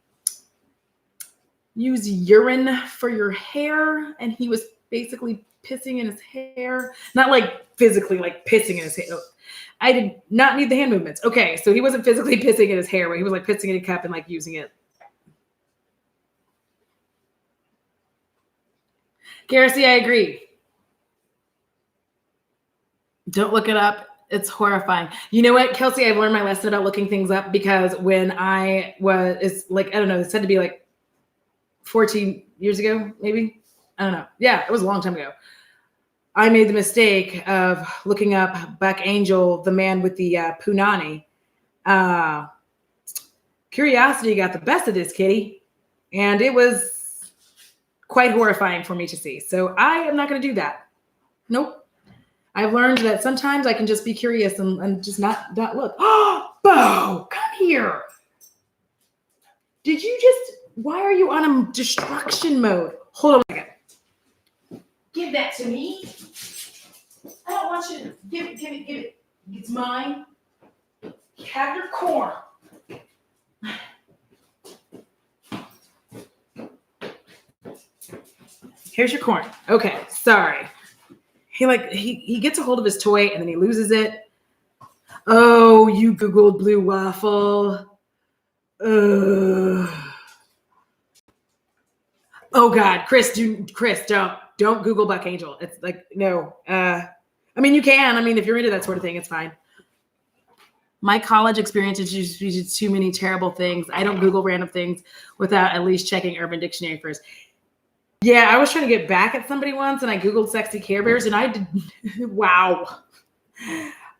use urine for your hair, and he was basically pissing in his hair. Not like physically like pissing in his hair. I did not need the hand movements. Okay, so he wasn't physically pissing in his hair, but he was like pissing in a cup and like using it. Garrissey, I agree. Don't look it up. It's horrifying. You know what, Kelsey? I've learned my lesson about looking things up, because when I was, it's like, I don't know, it said to be like 14 years ago, maybe. I don't know. Yeah, it was a long time ago. I made the mistake of looking up Buck Angel, the man with the punani. Curiosity got the best of this kitty, and it was quite horrifying for me to see. So I am not going to do that. Nope. I've learned that sometimes I can just be curious and just not look. Oh, Bo, come here. Did you just, why are you on a destruction mode? Hold on a second. Give that to me. I don't want you to give it. It's mine. Have your corn. Here's your corn. Okay, sorry. He gets a hold of his toy and then he loses it. Oh, you Googled blue waffle. Oh God, Chris, don't Google Buck Angel. It's like, no. I mean, you can. I mean, if you're into that sort of thing, it's fine. My college experience is too many terrible things. I don't Google random things without at least checking Urban Dictionary first. Yeah, I was trying to get back at somebody once, and I Googled sexy Care Bears, and I did. Wow.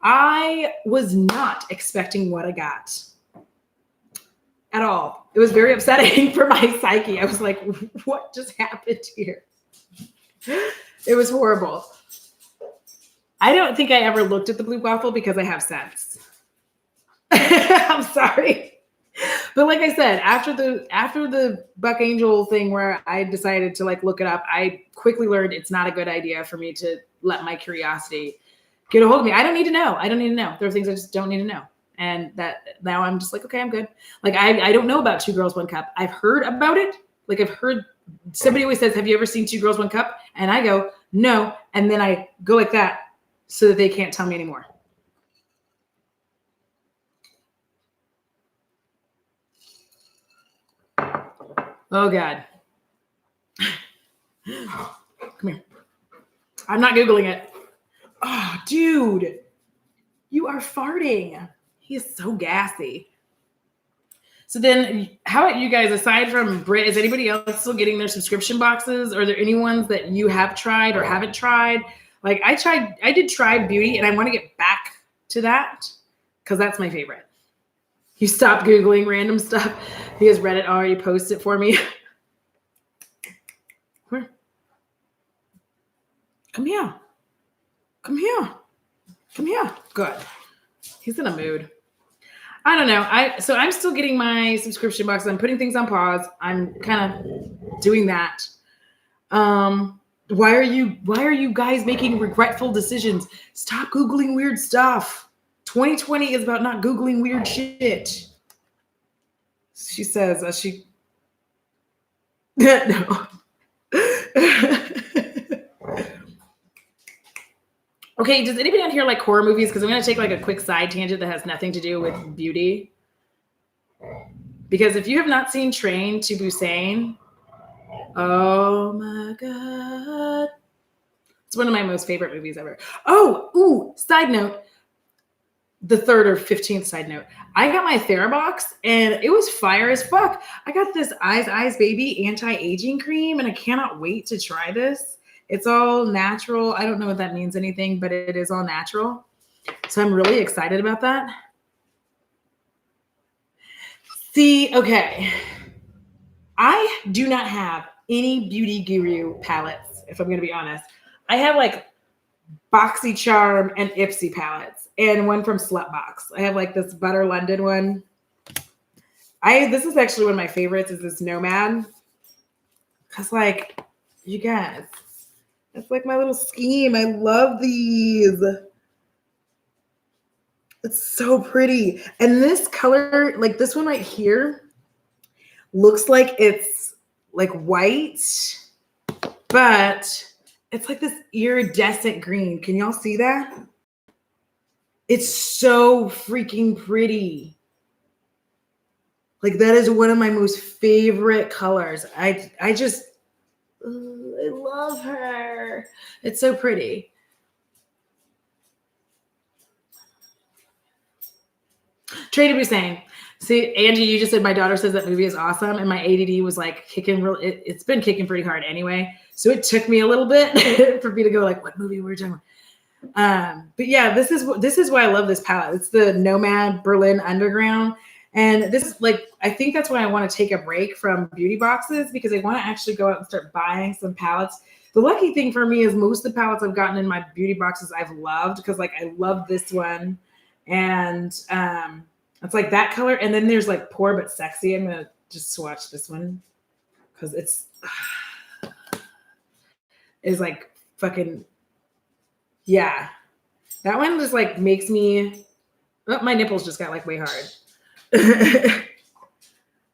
I was not expecting what I got at all. It was very upsetting for my psyche. I was like, what just happened here? It was horrible. I don't think I ever looked at the blue waffle because I have sense. I'm sorry. But like I said, after the Buck Angel thing where I decided to like look it up, I quickly learned it's not a good idea for me to let my curiosity get a hold of me. I don't need to know. There are things I just don't need to know. And that now I'm just like, okay, I'm good. Like I don't know about Two Girls, One Cup. I've heard about it. Like I've heard somebody always says, have you ever seen Two Girls, One Cup? And I go, no. And then I go like that so that they can't tell me anymore. Oh God. Come here. I'm not Googling it. Oh, dude. You are farting. He is so gassy. So then how about you guys, aside from Brit, is anybody else still getting their subscription boxes? Are there any ones that you have tried or haven't tried? Like I did try Beauty, and I want to get back to that because that's my favorite. You stop Googling random stuff because Reddit already posted it for me. Where? Come here. Come here. Come here. Good. He's in a mood. I don't know. I'm still getting my subscription box. I'm putting things on pause. I'm kind of doing that. Why are you guys making regretful decisions? Stop Googling weird stuff. 2020 is about not Googling weird shit. She says, no. Okay, does anybody on here like horror movies? Because I'm going to take like a quick side tangent that has nothing to do with beauty. Because if you have not seen Train to Busan, oh my God. It's one of my most favorite movies ever. Side note. The 3rd or 15th side note. I got my TheraBox and it was fire as fuck. I got this Eyes Baby anti-aging cream and I cannot wait to try this. It's all natural. I don't know if that means anything, but it is all natural. So I'm really excited about that. See, okay. I do not have any Beauty Guru palettes, if I'm going to be honest. I have like BoxyCharm and Ipsy palettes and one from Slutbox. I have like this Butter London one. This is actually one of my favorites is this Nomad. Cause like You guys, that's like my little scheme. I love these. It's so pretty. And this color, like this one right here, looks like it's like white, but it's like this iridescent green. Can y'all see that? It's so freaking pretty. Like that is one of my most favorite colors. I love her. It's so pretty. Trader Hussein. See, Angie, you just said my daughter says that movie is awesome, and my ADD was like kicking real. It's been kicking pretty hard anyway, so it took me a little bit for me to go like, what movie were we talking about? But yeah, this is why I love this palette. It's the Nomad Berlin Underground, and this is like I think that's why I want to take a break from beauty boxes because I want to actually go out and start buying some palettes. The lucky thing for me is most of the palettes I've gotten in my beauty boxes I've loved because like I love this one, and it's like that color, and then there's like Poor But Sexy. I'm gonna just swatch this one because it's like fucking yeah. That one just like makes me. Oh, my nipples just got like way hard.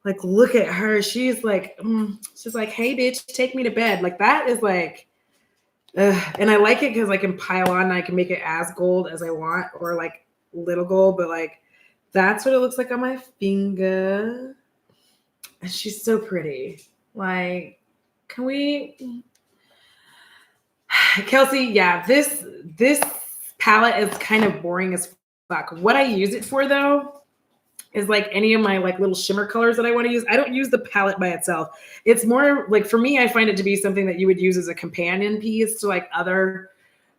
Like look at her. She's like, hey bitch, take me to bed. Like that is like, and I like it because I can pile on and I can make it as gold as I want or like little gold, but like. That's what it looks like on my finger. And she's so pretty. Like, can we? Kelsey, yeah, this palette is kind of boring as fuck. What I use it for though is like any of my like little shimmer colors that I want to use. I don't use the palette by itself. It's more like for me, I find it to be something that you would use as a companion piece to like other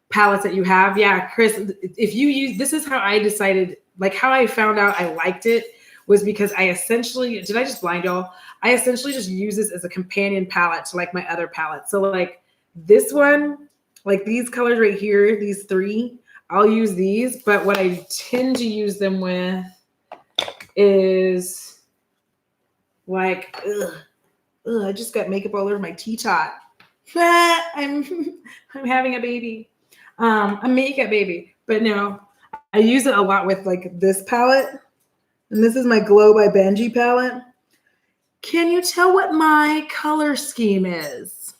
palettes that you have. Yeah, Chris, if you use this is how I decided. Like how I found out I liked it was because I essentially, did I just blind y'all? I essentially just use this as a companion palette to like my other palettes. So like this one, like these colors right here, these three, I'll use these. But what I tend to use them with is like, I just got makeup all over my tea-tot. I'm having a baby, a makeup baby, but no. I use it a lot with like this palette. And this is my Glow by Benji palette. Can you tell what my color scheme is?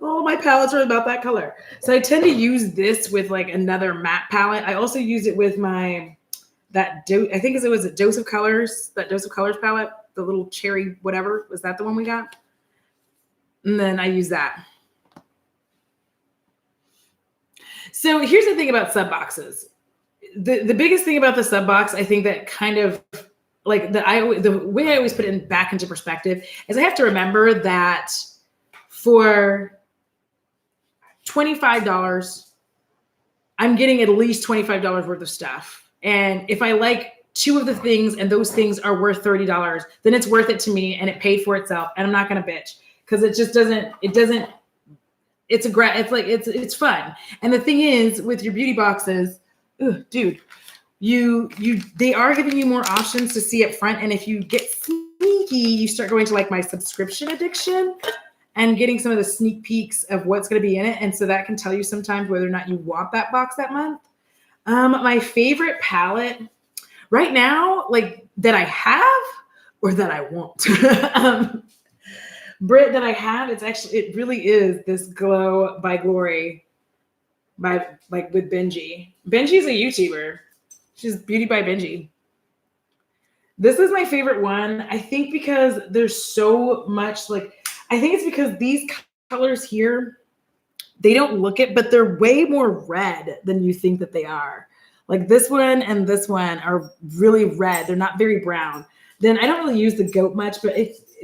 All my palettes are about that color. So I tend to use this with like another matte palette. I also use it with my, I think it was a Dose of Colors, that Dose of Colors palette, the little cherry whatever. Was that the one we got? And then I use that. So here's the thing about sub boxes. The biggest thing about the sub box, I think that kind of like the way I always put it back into perspective is I have to remember that for $25, I'm getting at least $25 worth of stuff. And if I like two of the things and those things are worth $30, then it's worth it to me and it paid for itself. And I'm not going to bitch because it just doesn't, it's fun. And the thing is with your beauty boxes, dude, they are giving you more options to see up front. And if you get sneaky, you start going to like my subscription addiction and getting some of the sneak peeks of what's going to be in it. And so that can tell you sometimes whether or not you want that box that month. My favorite palette right now, like that I have or that I want. Brit that I have, it really is this Glow by Glory by like with Benji. Benji's a YouTuber. She's Beauty by Benji. This is my favorite one. I think because there's so much like, I think it's because these colors here, they don't look it, but they're way more red than you think that they are. Like this one and this one are really red. They're not very brown. Then I don't really use the Goat much, but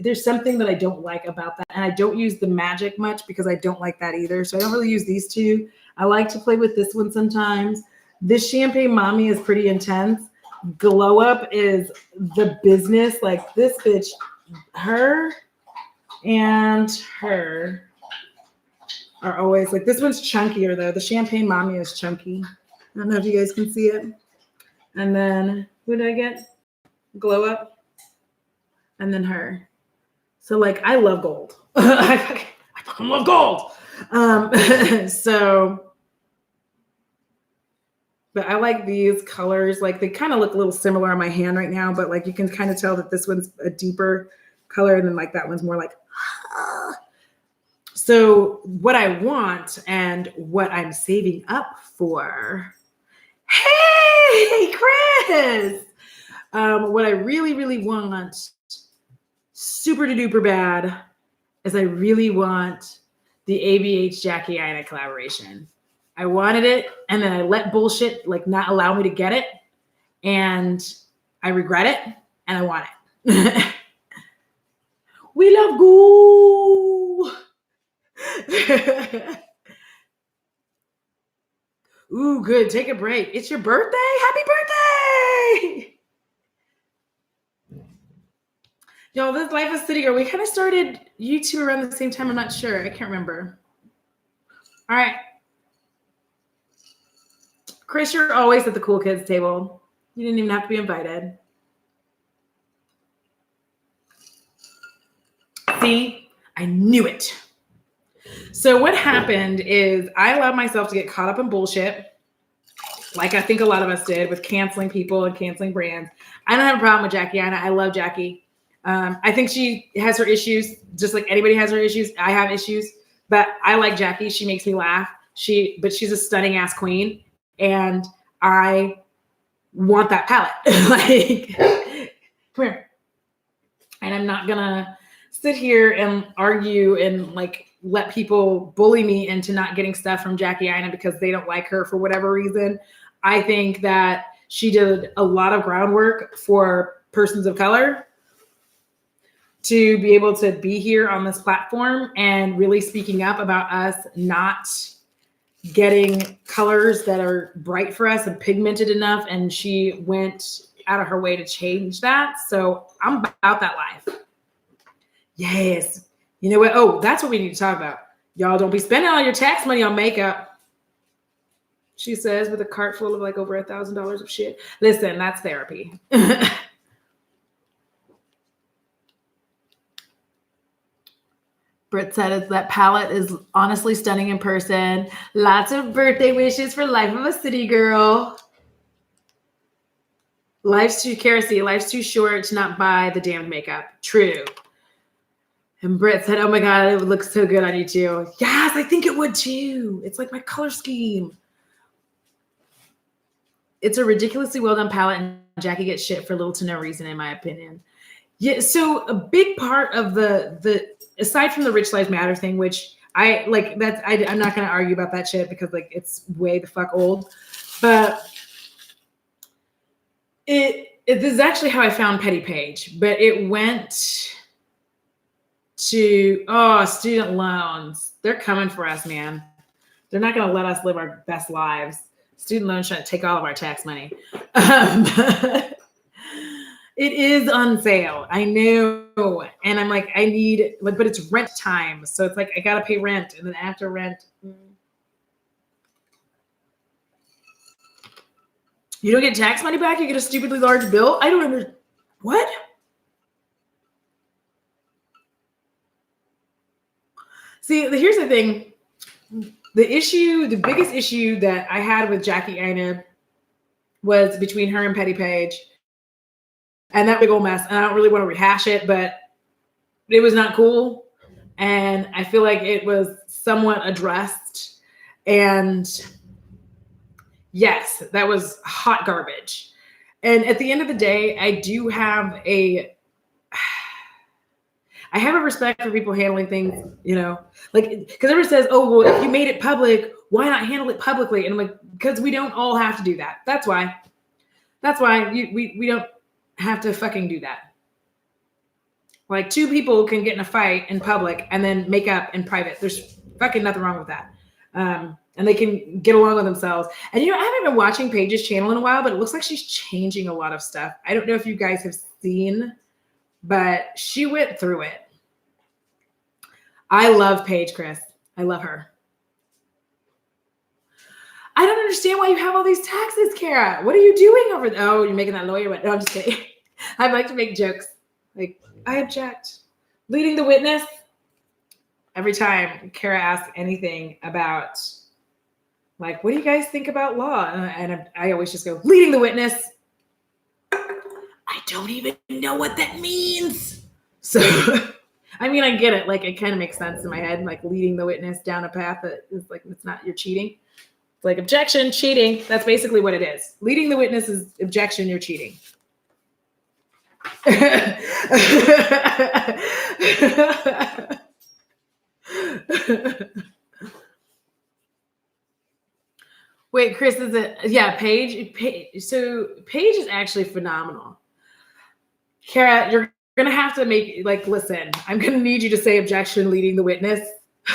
there's something that I don't like about that. And I don't use the Magic much because I don't like that either. So I don't really use these two. I like to play with this one sometimes. This Champagne Mommy is pretty intense. Glow Up is the business. Like this bitch, her and her are always like, this one's chunkier though. The Champagne Mommy is chunky. I don't know if you guys can see it. And then who did I get? Glow Up. And then her. So like, I love gold. I fucking love gold. So, but I like these colors. Like they kind of look a little similar on my hand right now, but like you can kind of tell that this one's a deeper color and then like that one's more like, so what I want and what I'm saving up for. Hey, Chris. What I really, really want, super duper bad, is I really want the ABH Jackie Aina collaboration. I wanted it, and then I let bullshit like not allow me to get it, and I regret it, and I want it. We love goo. Ooh, good. Take a break. It's your birthday. Happy birthday. Yo, this Life of City Girl, we kind of started YouTube around the same time. I'm not sure. I can't remember. All right. Chris, you're always at the cool kids table. You didn't even have to be invited. See, I knew it. So what happened is I allowed myself to get caught up in bullshit, like I think a lot of us did, with canceling people and canceling brands. I don't have a problem with Jackie Aina. I love Jackie. I think she has her issues, just like anybody has her issues. I have issues, but I like Jackie. She makes me laugh. But she's a stunning ass queen, and I want that palette. Like, come here. And I'm not gonna sit here and argue and like let people bully me into not getting stuff from Jackie Aina because they don't like her for whatever reason. I think that she did a lot of groundwork for persons of color to be able to be here on this platform and really speaking up about us not getting colors that are bright for us and pigmented enough. And she went out of her way to change that. So I'm about that life. Yes. You know what? Oh, that's what we need to talk about. Y'all don't be spending all your tax money on makeup. She says with a cart full of like over $1,000 of shit. Listen, that's therapy. Britt said that palette is honestly stunning in person. Lots of birthday wishes for Life of a City Girl. Life's too short to not buy the damned makeup. True. And Britt said, oh my God, it would look so good on you too. Yes, I think it would too. It's like my color scheme. It's a ridiculously well done palette, and Jackie gets shit for little to no reason, in my opinion. Yeah, so a big part of the aside from the Rich Lives Matter thing, which I like, I'm not gonna argue about that shit because like it's way the fuck old. But this is actually how I found Petty Page, but it went to student loans. They're coming for us, man. They're not gonna let us live our best lives. Student loans trying to take all of our tax money. It is on sale. I know. And I'm like, I need, but it's rent time. So it's like, I got to pay rent. And then after rent, you don't get tax money back. You get a stupidly large bill. I don't understand. What? See, here's the thing. The biggest issue that I had with Jackie Aina was between her and Petty Page. And that big old mess. And I don't really want to rehash it, but it was not cool. And I feel like it was somewhat addressed. And yes, that was hot garbage. And at the end of the day, I have a respect for people handling things, you know, like, because everyone says, oh, well, if you made it public, why not handle it publicly? And I'm like, because we don't all have to do that. That's why we don't have to fucking do that. Like, two people can get in a fight in public and then make up in private. There's fucking nothing wrong with that. And they can get along with themselves. And, you know, I haven't been watching Paige's channel in a while, but it looks like she's changing a lot of stuff. I don't know if you guys have seen, but she went through it. I love Paige, Chris. I love her. I don't understand why you have all these taxes, Kara. What are you doing over there? Oh, you're making that lawyer. No, I'm just kidding. I like to make jokes. Like, I object. Leading the witness. every time Kara asks anything about, like, what do you guys think about law? And I always just go, leading the witness. I don't even know what that means. So, I mean, I get it. Like, it kind of makes sense in my head, like leading the witness down a path that is like, it's not, you're cheating. It's like objection, cheating. That's basically what it is. Leading the witness is objection, you're cheating. Wait, Chris, is it? Yeah, Paige. So Paige is actually phenomenal. Kara, you're gonna have to make, like, listen. I'm gonna need you to say objection, leading the witness,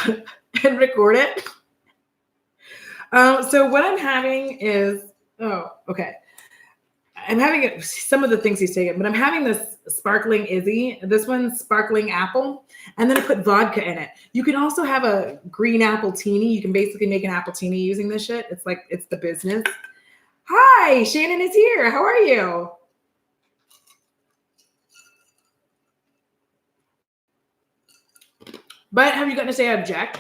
and record it. So what I'm having is, okay. I'm having some of the things he's taken, but I'm having this sparkling Izzy. This one's sparkling apple, and then I put vodka in it. You can also have a green apple teeny. You can basically make an apple teeny using this shit. It's like, it's the business. Hi, Shannon is here. How are you? But have you gotten to say object?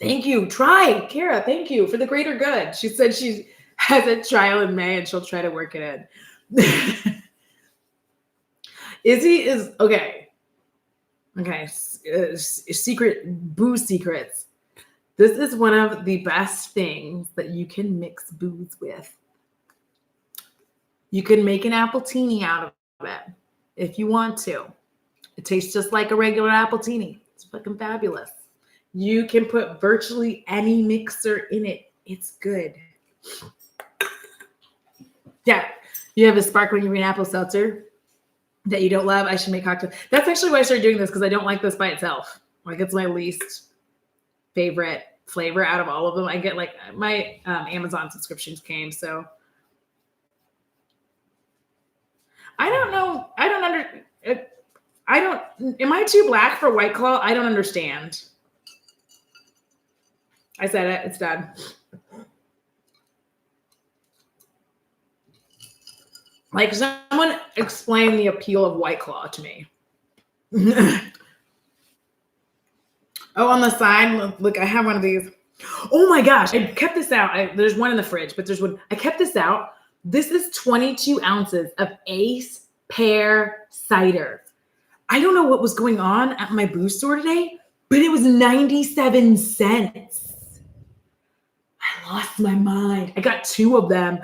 Thank you. Try, Kara. Thank you for the greater good. She said she has a trial in May and she'll try to work it in. Izzy is okay. Okay. Secret booze secrets. This is one of the best things that you can mix booze with. You can make an apple teeny out of it if you want to. It tastes just like a regular apple teeny. It's fucking fabulous. You can put virtually any mixer in it. It's good. Yeah. You have a sparkling green apple seltzer that you don't love. I should make cocktails. That's actually why I started doing this, because I don't like this by itself. Like, it's my least favorite flavor out of all of them. I get, like, my Amazon subscriptions came, so I don't know. Am I too black for White Claw? I don't understand. I said it. It's done. Like, someone explain the appeal of White Claw to me. Oh, on the side, look, I have one of these. Oh my gosh, I kept this out. There's one in the fridge, but there's one. I kept this out. This is 22 ounces of Ace Pear cider. I don't know what was going on at my booze store today, but it was 97 cents. I lost my mind. I got 2 of them.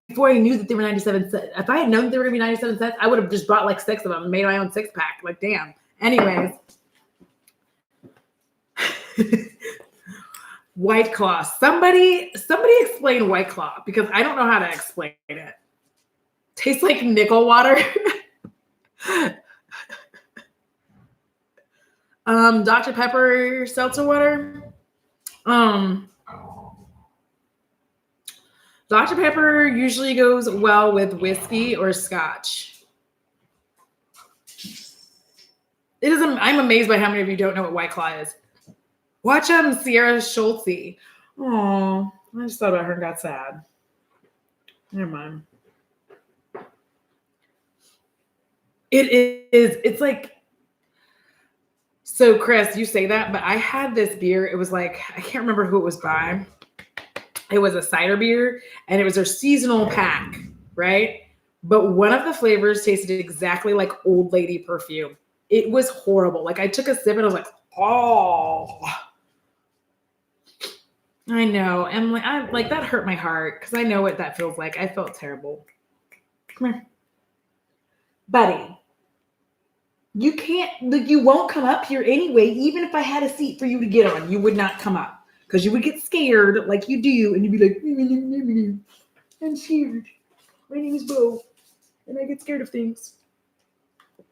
Before I knew that they were 97 cents. If I had known that they were going to be 97 cents, I would have just bought like 6 of them and made my own 6-pack. Like, damn. Anyways. White Claw. Somebody explain White Claw, because I don't know how to explain it. Tastes like nickel water. Dr. Pepper seltzer water. Dr. Pepper usually goes well with whiskey or scotch. I'm amazed by how many of you don't know what White Claw is. Watch Sierra Schulte. Oh, I just thought about her and got sad. Never mind. It's like, so Chris, you say that, but I had this beer. It was like, I can't remember who it was by. It was a cider beer, and it was their seasonal pack, right? But one of the flavors tasted exactly like old lady perfume. It was horrible. Like, I took a sip and I was like, oh. I know. And like that hurt my heart, because I know what that feels like. I felt terrible. Come here. Buddy. You can't, like, you won't come up here anyway. Even if I had a seat for you to get on, you would not come up. Because you would get scared like you do, and you'd be like, I'm scared. My name is Bo, and I get scared of things.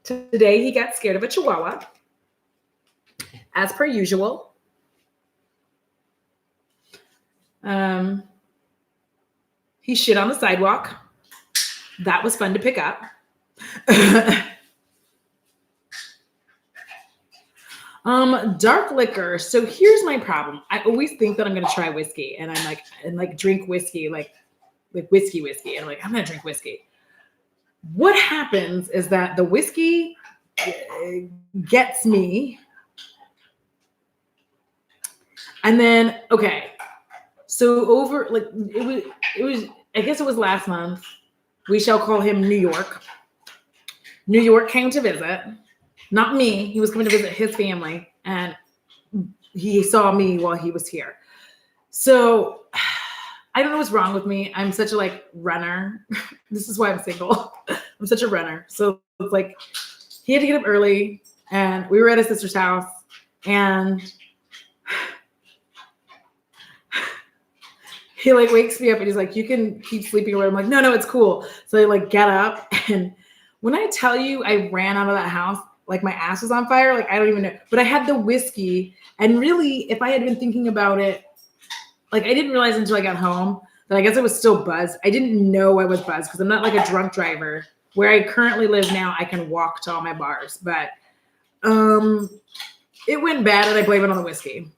Today, he got scared of a chihuahua, as per usual. He shit on the sidewalk. That was fun to pick up. Dark liquor. So here's my problem. I always think that I'm gonna try whiskey, and I'm like drink whiskey, like whiskey. And I'm like, I'm gonna drink whiskey. What happens is that the whiskey gets me, And then, okay. So over like it was I guess it was last month. We shall call him New York. New York came to visit. Not me. He was coming to visit his family. And he saw me while he was here. So I don't know what's wrong with me. I'm such a like runner. This is why I'm single. I'm such a runner. So it's like he had to get up early and we were at his sister's house and he like wakes me up and he's like, you can keep sleeping away. I'm like, no, it's cool. So I like get up and when I tell you I ran out of that house, like my ass was on fire. Like I don't even know, but I had the whiskey and really if I had been thinking about it, like I didn't realize until I got home that I guess I was still buzzed. I didn't know I was buzzed because I'm not like a drunk driver. Where I currently live now, I can walk to all my bars, but it went bad and I blame it on the whiskey.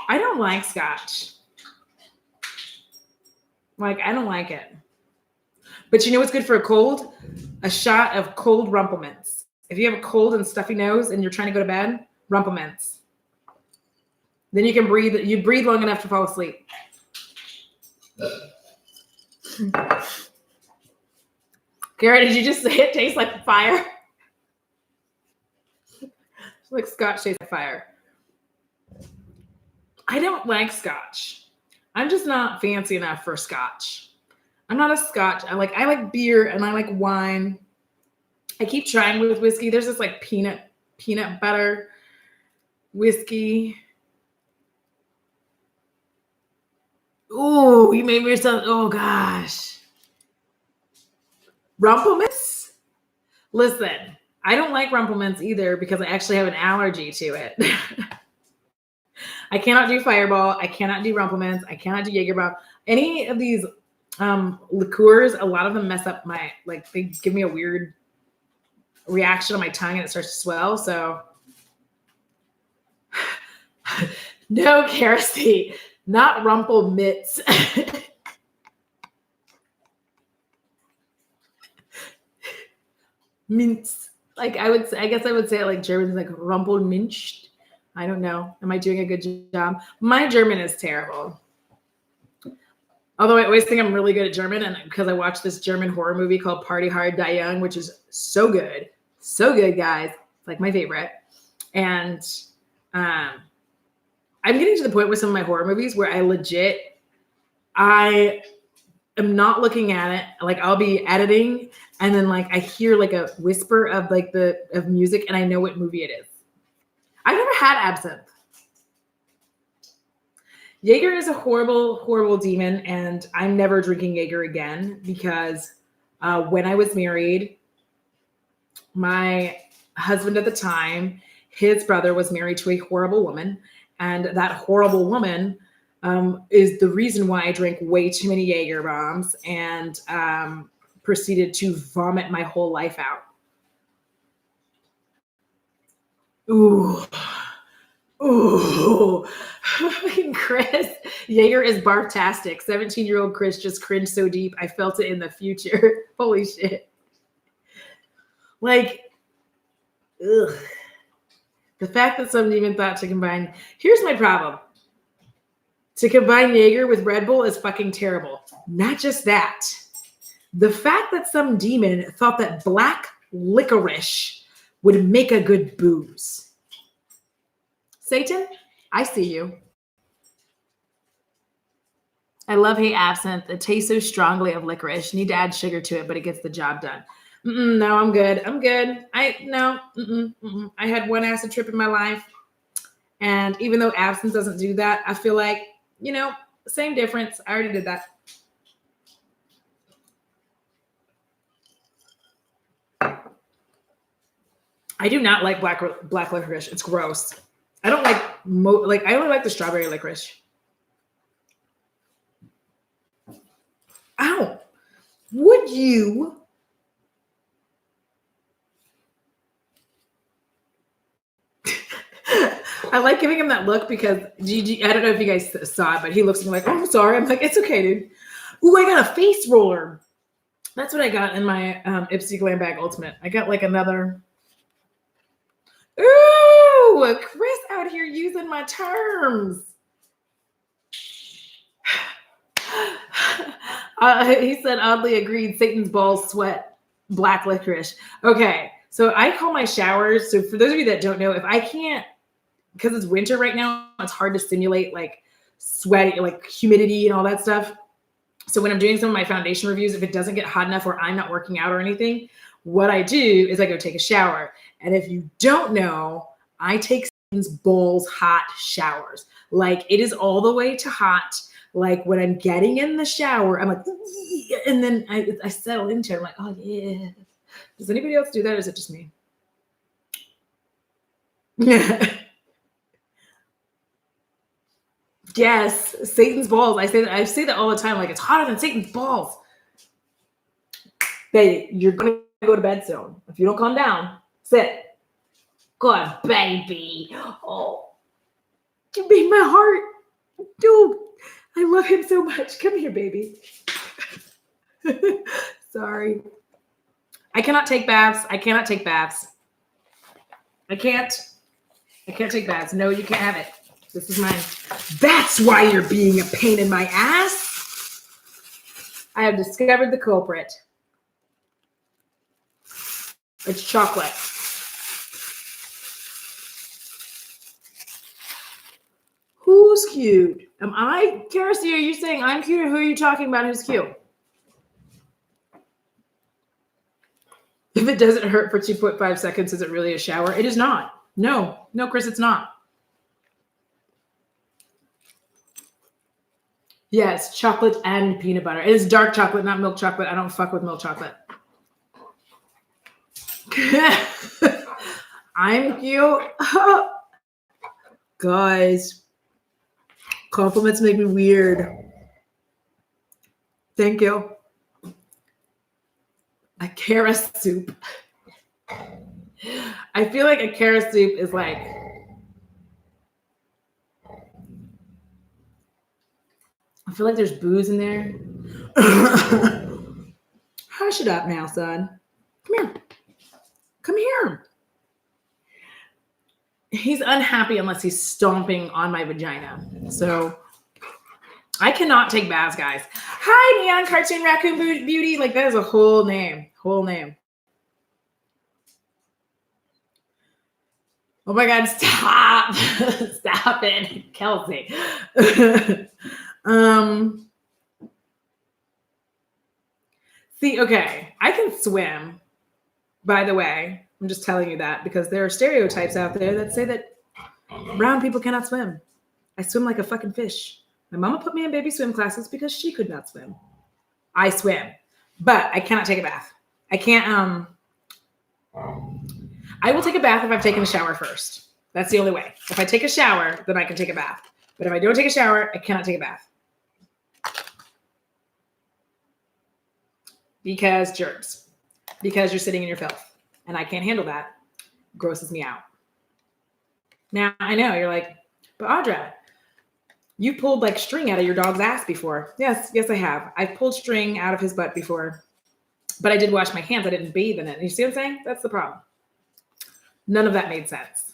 I don't like scotch. Like, I don't like it. But you know what's good for a cold? A shot of cold Rumple Minze. If you have a cold and stuffy nose and you're trying to go to bed, Rumple Minze. Then you can breathe. You breathe long enough to fall asleep. Garrett, did you just say it tastes like fire? Like scotch tastes like fire. I don't like scotch. I'm just not fancy enough for scotch. I'm not a scotch. I like beer and I like wine. I keep trying with whiskey. There's this like peanut butter whiskey. Ooh, you made me yourself. Oh gosh. Rumple Minze? Listen, I don't like Rumple Minze either because I actually have an allergy to it. I cannot do Fireball. I cannot do Rumple Minze. I cannot do Jägerbomb. Any of these liqueurs, a lot of them mess up my, like they give me a weird reaction on my tongue and it starts to swell. So no, Kerosene, not Rumple Minze. Mince. Like I guess I would say it like German, like Rumpelminch. I don't know. Am I doing a good job? My German is terrible. Although I always think I'm really good at German, and because I watched this German horror movie called Party Hard, Die Young, which is so good, guys. It's like my favorite. And I'm getting to the point with some of my horror movies where I am not looking at it. Like I'll be editing, and then like I hear like a whisper of like of music, and I know what movie it is. I've never had absinthe. Jaeger is a horrible, horrible demon, and I'm never drinking Jaeger again because when I was married, my husband at the time, his brother was married to a horrible woman, and that horrible woman is the reason why I drank way too many Jaeger bombs and proceeded to vomit my whole life out. Ooh. Chris, Jaeger is barftastic. 17-year-old Chris just cringed so deep. I felt it in the future. Holy shit. Like, ugh. The fact that somebody even thought to combine. Here's my problem. To combine Jaeger with Red Bull is fucking terrible. Not just that. The fact that some demon thought that black licorice would make a good booze. Satan, I see you. I love hate absinthe. It tastes so strongly of licorice. You need to add sugar to it, but it gets the job done. No, I'm good. I had one acid trip in my life. And even though absinthe doesn't do that, I feel like, same difference. I already did that. I do not like black licorice. It's gross. I don't like I only like the strawberry licorice. Ow. Would you? I like giving him that look because Gigi, I don't know if you guys saw it, but he looks at me like, oh, I'm sorry. I'm like, it's okay, dude. Ooh, I got a face roller. That's what I got in my Ipsy Glam Bag Ultimate. I got like another. Ooh, Chris out here using my terms. He said, oddly agreed, Satan's balls sweat black licorice. Okay, so I call my showers. So for those of you that don't know, if I can't, because it's winter right now, it's hard to simulate like sweaty, like humidity and all that stuff. So when I'm doing some of my foundation reviews, if it doesn't get hot enough or I'm not working out or anything, what I do is I go take a shower. And if you don't know, I take Satan's balls hot showers. Like it is all the way to hot. Like when I'm getting in the shower, I'm like, and then I settle into it. I'm like, oh yeah. Does anybody else do that? Or is it just me? Yes, Satan's balls. I say that all the time. Like it's hotter than Satan's balls. Baby, you're gonna go to bed soon. If you don't calm down, sit. Good baby. Oh, you made my heart. Dude, I love him so much. Come here, baby. Sorry. I cannot take baths. I cannot take baths. I can't take baths. No, you can't have it. This is mine. That's why you're being a pain in my ass. I have discovered the culprit. It's chocolate. Who's cute? Am I? Kerosene, are you saying I'm cute or who are you talking about who's cute? If it doesn't hurt for 2.5 seconds, is it really a shower? It is not. No, Chris, it's not. Yes, chocolate and peanut butter. It is dark chocolate, not milk chocolate. I don't fuck with milk chocolate. I'm cute. Guys, compliments make me weird. Thank you. A carrot soup. I feel like a carrot soup is like, I feel like there's booze in there. Hush it up now, son. Come here. Come here. He's unhappy unless he's stomping on my vagina. So I cannot take baths, guys. Hi, Neon Cartoon Raccoon Beauty. Like that is a whole name. Whole name. Oh my God, stop. Stop it, Kelsey. See, okay, I can swim, by the way. I'm just telling you that because there are stereotypes out there that say that brown people cannot swim. I swim like a fucking fish. My mama put me in baby swim classes because she could not swim. I swim, but I cannot take a bath. I can't, I will take a bath if I've taken a shower first. That's the only way. If I take a shower, then I can take a bath. But if I don't take a shower, I cannot take a bath. Because germs. Because you're sitting in your filth. And I can't handle that. Grosses me out. Now, I know, you're like, but Audra, you pulled like string out of your dog's ass before. Yes, I have. I've pulled string out of his butt before. But I did wash my hands. I didn't bathe in it. You see what I'm saying? That's the problem. None of that made sense.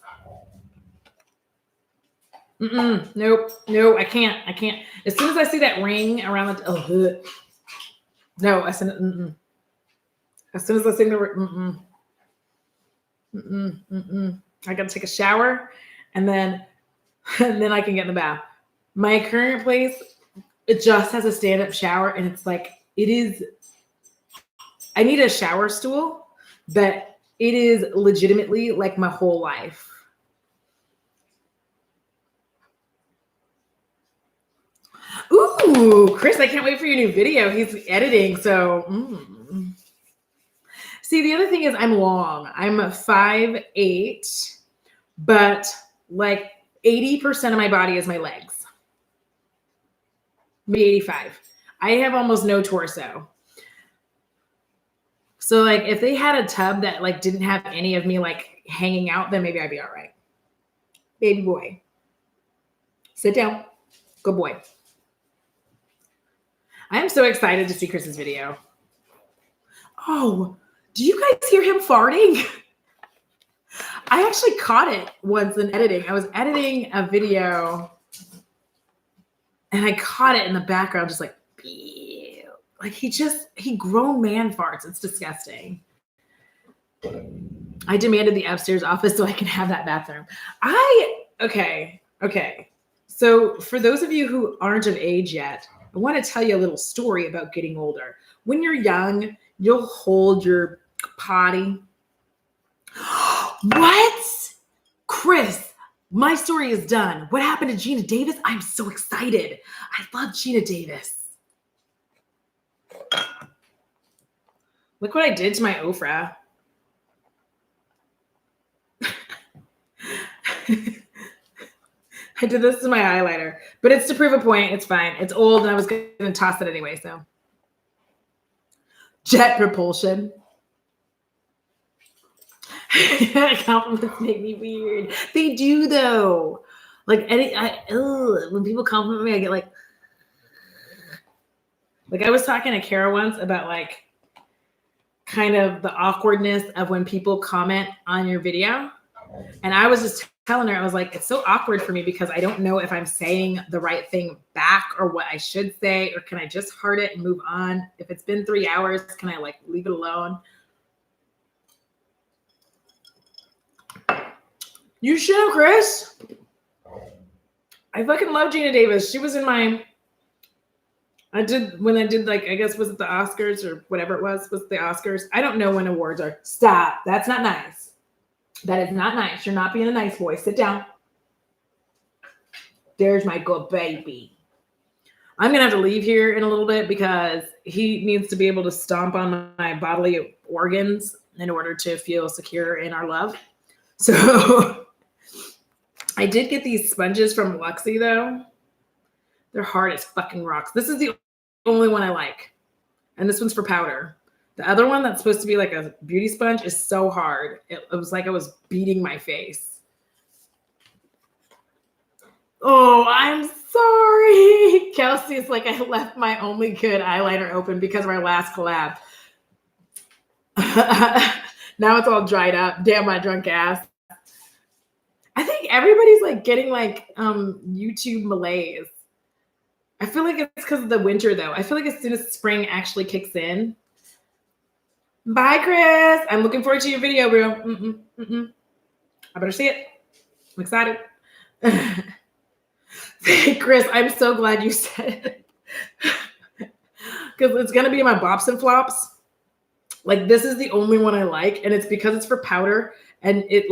Nope. No, I can't. As soon as I see that ring around the, no, I said, As soon as I see the, I gotta take a shower and then I can get in the bath. My current place, it just has a stand-up shower and it's like, I need a shower stool, but it is legitimately like my whole life. Ooh, Chris, I can't wait for your new video. He's editing, so. See, the other thing is I'm long. I'm 5'8", but like 80% of my body is my legs. Maybe 85. I have almost no torso. So like if they had a tub that like didn't have any of me like hanging out, then maybe I'd be all right. Baby boy. Sit down. Good boy. I am so excited to see Chris's video. Oh, do you guys hear him farting? I actually caught it once in editing. I was editing a video and I caught it in the background, just like he grown man farts. It's disgusting. I demanded the upstairs office so I can have that bathroom. Okay. So for those of you who aren't of age yet, I want to tell you a little story about getting older. When you're young, you'll hold your potty. What? Chris, my story is done. What happened to Gina Davis? I'm so excited. I love Gina Davis. Look what I did to my Ofra. I did this to my highlighter, but it's to prove a point. It's fine. It's old and I was going to toss it anyway. So jet propulsion. Compliments make me weird. They do though. Like when people compliment me, I get like I was talking to Kara once about like kind of the awkwardness of when people comment on your video. And I was just telling her, I was like, it's so awkward for me because I don't know if I'm saying the right thing back or what I should say, or can I just heart it and move on? If it's been 3 hours, can I like leave it alone? You should, Chris. I fucking love Gina Davis. She was in my, when I did like, I guess, was it the Oscars or whatever it was the Oscars? I don't know when awards are. Stop. That's not nice. That is not nice. You're not being a nice boy. Sit down. There's my good baby. I'm going to have to leave here in a little bit because he needs to be able to stomp on my bodily organs in order to feel secure in our love. So I did get these sponges from Luxie though. They're hard as fucking rocks. This is the only one I like. And this one's for powder. The other one that's supposed to be like a beauty sponge is so hard. It was like I was beating my face. Oh, I'm sorry. Kelsey's like, I left my only good eyeliner open because of our last collab. Now it's all dried up. Damn my drunk ass. I think everybody's like getting like YouTube malaise. I feel like it's because of the winter though. I feel like as soon as spring actually kicks in. Bye, Chris. I'm looking forward to your video, bro. I better see it. I'm excited. Chris, I'm so glad you said it. Because it's going to be my bops and flops. Like, this is the only one I like. And it's because it's for powder. And it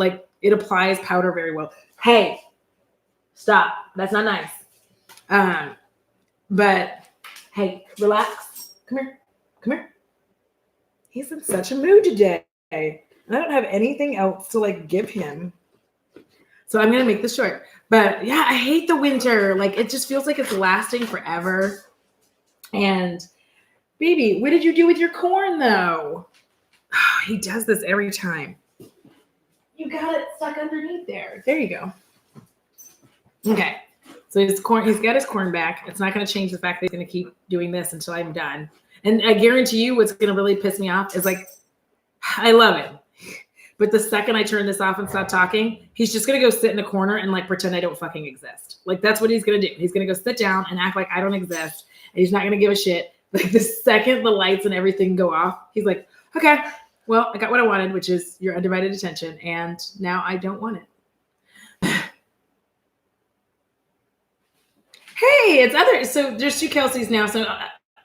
applies powder very well. Hey, stop. That's not nice. But, hey, relax. Come here. He's in such a mood today. I don't have anything else to like give him. So I'm going to make this short. But yeah, I hate the winter. Like it just feels like it's lasting forever. And baby, what did you do with your corn though? Oh, he does this every time. You got it stuck underneath there. There you go. Okay. So he's got his corn back. It's not going to change the fact that he's going to keep doing this until I'm done. And I guarantee you what's going to really piss me off is like, I love it. But the second I turn this off and stop talking, he's just going to go sit in a corner and like pretend I don't fucking exist. Like that's what he's going to do. He's going to go sit down and act like I don't exist. And he's not going to give a shit. Like the second the lights and everything go off, he's like, okay, well, I got what I wanted, which is your undivided attention. And now I don't want it. Hey, it's other. So there's two Kelseys now. So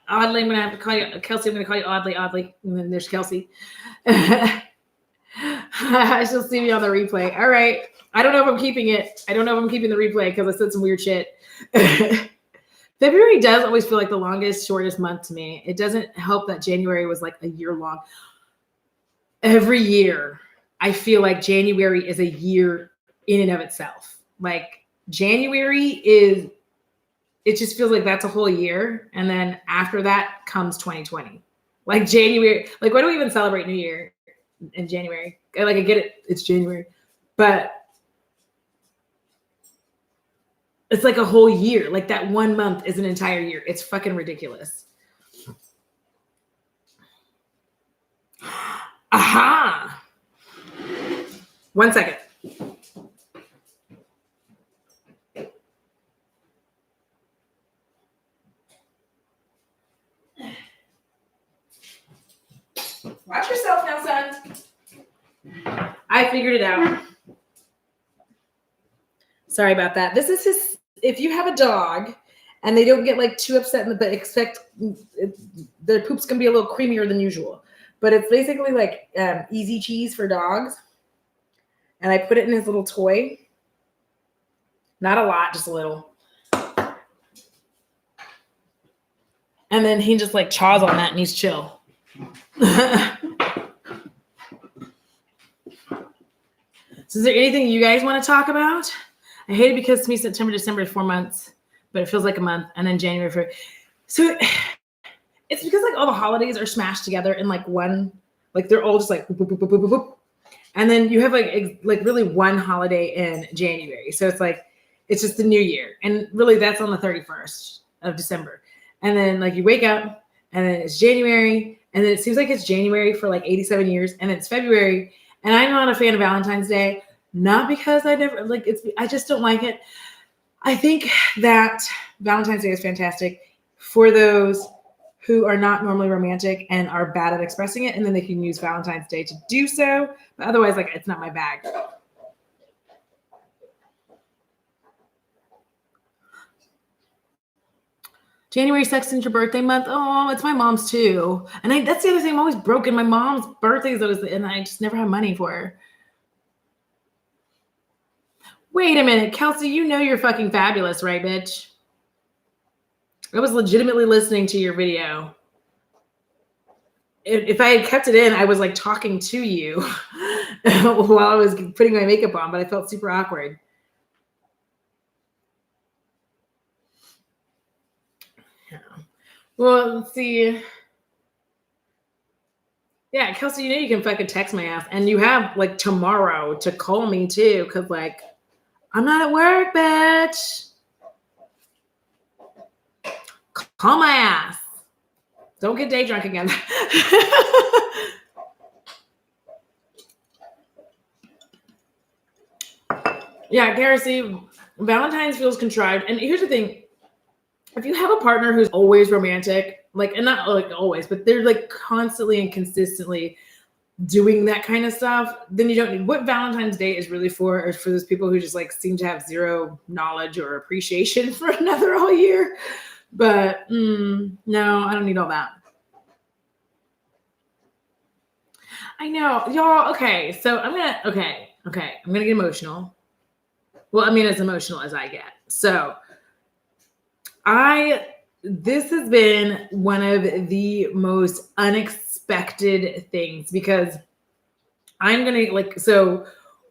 oddly, I'm going to have to call you Kelsey. I'm going to call you oddly. And then there's Kelsey. I shall see you on the replay. All right. I don't know if I'm keeping it. I don't know if I'm keeping the replay because I said some weird shit. February does always feel like the longest, shortest month to me. It doesn't help that January was like a year long. Every year, I feel like January is a year in and of itself. Like January is, it just feels like that's a whole year. And then after that comes 2020. Like January, like why do we even celebrate New Year in January? Like I get it, it's January, but it's like a whole year. Like that 1 month is an entire year. It's fucking ridiculous. Aha. 1 second. Watch yourself now, son. I figured it out. Sorry about that. This is his, if you have a dog and they don't get like too upset in the bed, expect their poop's gonna be a little creamier than usual. But it's basically like easy cheese for dogs. And I put it in his little toy. Not a lot, just a little. And then he just like chaws on that and he's chill. So is there anything you guys want to talk about? I hate it because to me September, December is 4 months, but it feels like a month. And then January, February. So it's because like all the holidays are smashed together in like one, like they're all just like boop, boop, boop, boop, boop, boop. And then you have like really one holiday in January. So it's like, it's just the new year. And really that's on the 31st of December. And then like you wake up and then it's January. And then it seems like it's January for like 87 years. And it's February. And I'm not a fan of Valentine's Day, not because I never like it's, I just don't like it. I think that Valentine's Day is fantastic for those who are not normally romantic and are bad at expressing it. And then they can use Valentine's Day to do so. But otherwise, like, it's not my bag. January 2nd is your birthday month. Oh, it's my mom's too. And that's the other thing. I'm always broken. My mom's birthday is always, and I just never have money for her. Wait a minute, Kelsey, you know you're fucking fabulous, right, bitch? I was legitimately listening to your video. If I had kept it in, I was like talking to you while I was putting my makeup on, but I felt super awkward. Yeah. Well, let's see. Yeah, Kelsey, you know you can fucking text my ass, and you have like tomorrow to call me too, because like I'm not at work, bitch. Call my ass. Don't get day drunk again. Yeah, Garrison, Valentine's feels contrived. And here's the thing. If you have a partner who's always romantic, like, and not like always, but they're like constantly and consistently doing that kind of stuff, then you don't need, what Valentine's Day is really for is for those people who just like seem to have zero knowledge or appreciation for another all year. But no, I don't need all that. I know, y'all. Okay, so I'm gonna get emotional. Well, I mean, as emotional as I get. So this has been one of the most unexpected things because I'm gonna like, so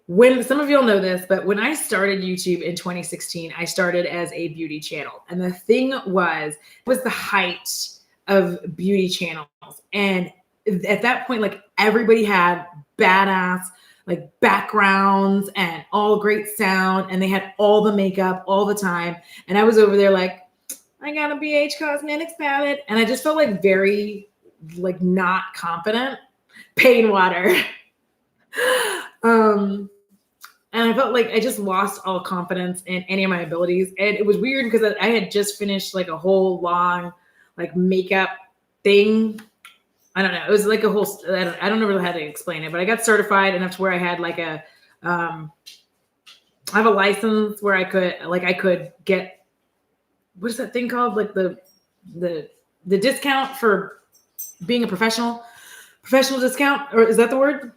when some of y'all know this, but when I started YouTube in 2016, I started as a beauty channel. And the thing was, it was the height of beauty channels. And at that point, like everybody had badass like backgrounds and all great sound. And they had all the makeup all the time. And I was over there like, I got a BH Cosmetics palette. And I just felt like very like not confident. Pain water. And I felt like I just lost all confidence in any of my abilities. And it was weird because I had just finished like a whole long like makeup thing. I don't know. It was like a whole, I don't know really how to explain it, but I got certified enough to where I had like I have a license where I could get, what is that thing called? Like the discount for being a professional discount, or is that the word?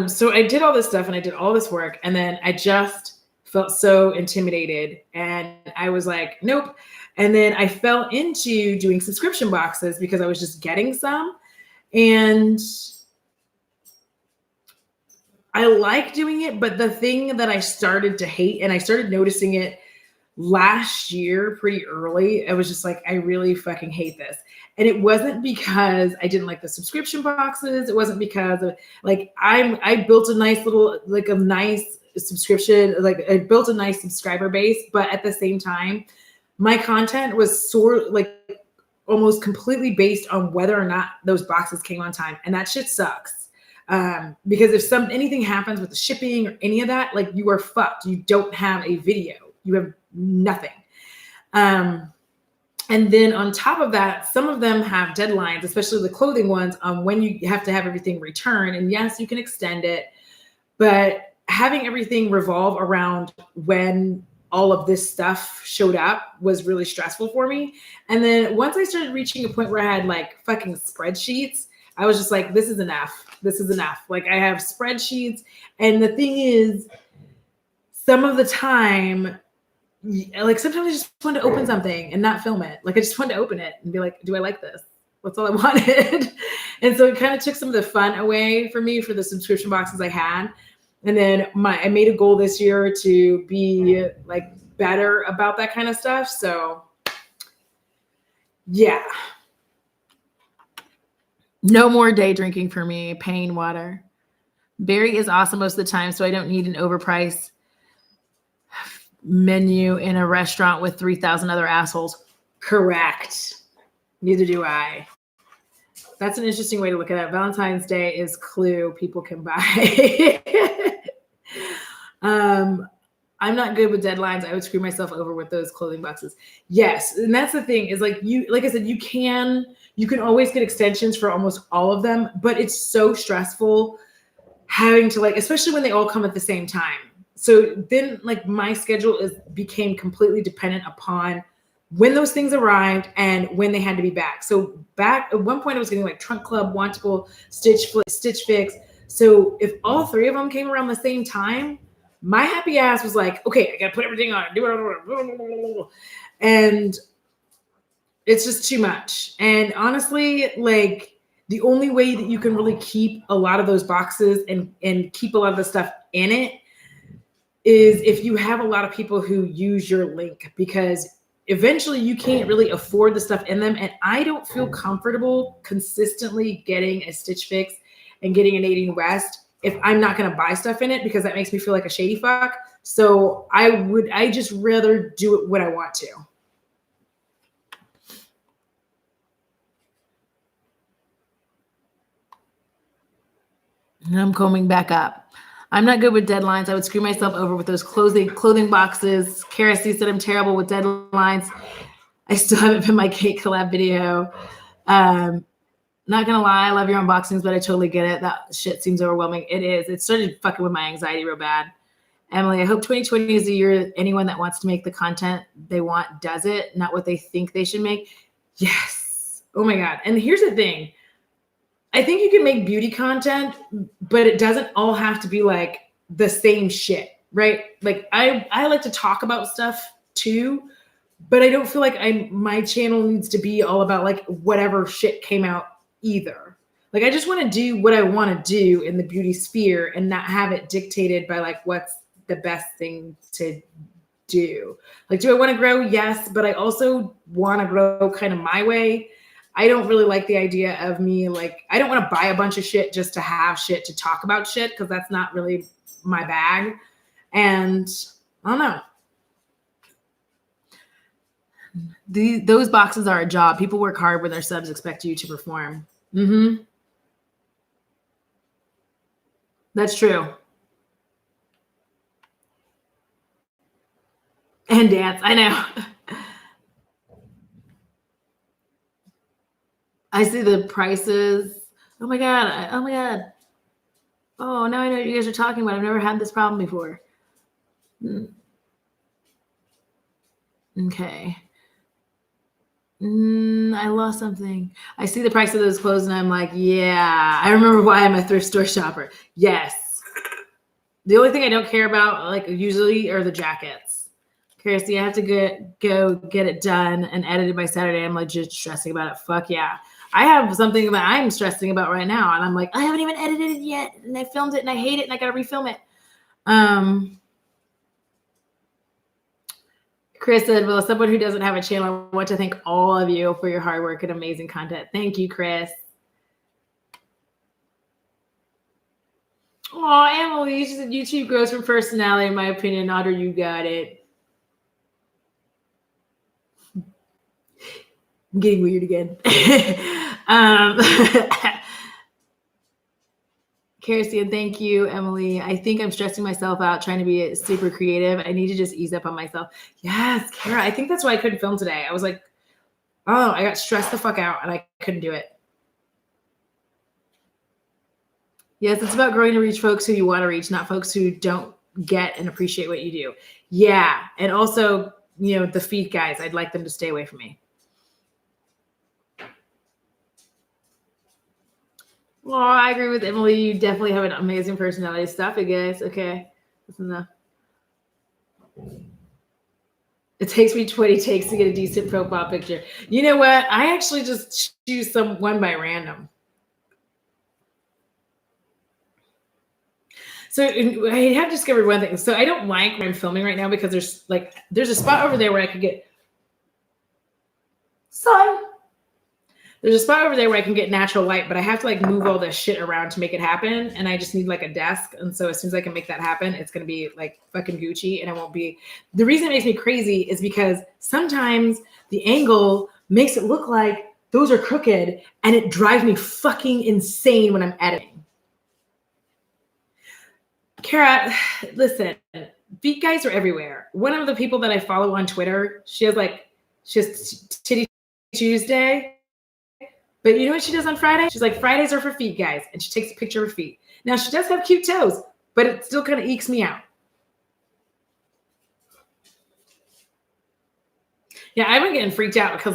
So I did all this stuff and I did all this work, and then I just felt so intimidated and I was like, nope. And then I fell into doing subscription boxes because I was just getting some, and I like doing it. But the thing that I started to hate, and I started noticing it last year pretty early, I was just like, I really fucking hate this. And it wasn't because I didn't like the subscription boxes. It wasn't because of like, I built a nice little, like a nice subscription, like I built a nice subscriber base, but at the same time, my content was sort of like almost completely based on whether or not those boxes came on time. And that shit sucks. Because if anything happens with the shipping or any of that, like you are fucked. You don't have a video. You have nothing. And then on top of that, some of them have deadlines, especially the clothing ones, on when you have to have everything returned. And yes, you can extend it, but having everything revolve around when all of this stuff showed up was really stressful for me. And then once I started reaching a point where I had like fucking spreadsheets, I was just like, this is enough. This is enough. Like I have spreadsheets. And the thing is, some of the time, like sometimes I just wanted to open something and not film it. Like I just wanted to open it and be like, do I like this? That's all I wanted. And so it kind of took some of the fun away for me for the subscription boxes I had. And then I made a goal this year to be like better about that kind of stuff. So yeah. No more day drinking for me. Pain water. Barry is awesome most of the time, so I don't need an overpriced menu in a restaurant with 3,000 other assholes. Correct. Neither do I. That's an interesting way to look at it. Valentine's Day is Clue people can buy. I'm not good with deadlines. I would screw myself over with those clothing boxes. Yes. And that's the thing is like I said, you can always get extensions for almost all of them, but it's so stressful having to like, especially when they all come at the same time. So then like my schedule became completely dependent upon when those things arrived and when they had to be back. So back at one point I was getting like Trunk Club, Wantable, Stitch Fix. So if all three of them came around the same time, my happy ass was like, okay, I got to put everything on, do it. And it's just too much. And honestly, like the only way that you can really keep a lot of those boxes and keep a lot of the stuff in it is if you have a lot of people who use your link, because eventually you can't really afford the stuff in them. And I don't feel comfortable consistently getting a Stitch Fix and getting a Nadine West if I'm not going to buy stuff in it, because that makes me feel like a shady fuck. So I just rather do it when I want to. And I'm combing back up. I'm not good with deadlines. I would screw myself over with those clothing boxes. Kara C said I'm terrible with deadlines. I still haven't been my cake collab video. Not gonna lie, I love your unboxings, but I totally get it. That shit seems overwhelming. It is. It started fucking with my anxiety real bad. Emily, I hope 2020 is the year anyone that wants to make the content they want does it, not what they think they should make. Yes. Oh my God. And here's the thing. I think you can make beauty content, but it doesn't all have to be like the same shit, right? Like I like to talk about stuff too, but I don't feel like my channel needs to be all about like whatever shit came out either. Like I just want to do what I want to do in the beauty sphere and not have it dictated by like what's the best thing to do. Like, do I want to grow? Yes, but I also want to grow kind of my way. I don't really like the idea of me, like, I don't want to buy a bunch of shit just to have shit to talk about shit, because that's not really my bag. And I don't know. Those boxes are a job. People work hard when their subs expect you to perform. Mm-hmm. That's true. And dance. I know. I see the prices. Oh my God. Oh my God. Oh, now I know what you guys are talking about. I've never had this problem before. Okay. I lost something. I see the price of those clothes and I'm like, yeah, I remember why I'm a thrift store shopper. Yes. The only thing I don't care about, like, usually are the jackets. Kirsty, I have to go get it done and edited by Saturday. I'm legit stressing about it. Fuck yeah. I have something that I'm stressing about right now. And I'm like, I haven't even edited it yet. And I filmed it and I hate it and I got to refilm it. Chris said, well, as someone who doesn't have a channel, I want to thank all of you for your hard work and amazing content. Thank you, Chris. Oh, Emily, she said YouTube grows from personality, in my opinion. Otter, you got it. I'm getting weird again. Kirsten, thank you, Emily. I think I'm stressing myself out trying to be super creative. I need to just ease up on myself. Yes, Kara. I think that's why I couldn't film today. I was like, oh, I got stressed the fuck out and I couldn't do it. Yes, it's about growing to reach folks who you want to reach, not folks who don't get and appreciate what you do. Yeah. And also, you know, the feet guys, I'd like them to stay away from me. Well, I agree with Emily. You definitely have an amazing personality. Stop it, guys. Okay. That's enough. It takes me 20 takes to get a decent profile picture. You know what? I actually just choose one by random. So I have discovered one thing. So I don't like where I'm filming right now because there's a spot over there where I could get sun. There's a spot over there where I can get natural light, but I have to like move all this shit around to make it happen. And I just need like a desk. And so as soon as I can make that happen, it's going to be like fucking Gucci. And I won't be. The reason it makes me crazy is because sometimes the angle makes it look like those are crooked and it drives me fucking insane when I'm editing. Kara, listen, feet guys are everywhere. One of the people that I follow on Twitter, she has Titty Tuesday. But you know what she does on Friday? She's like, Fridays are for feet guys. And she takes a picture of her feet. Now, she does have cute toes, but it still kind of ekes me out. Yeah, I've been getting freaked out because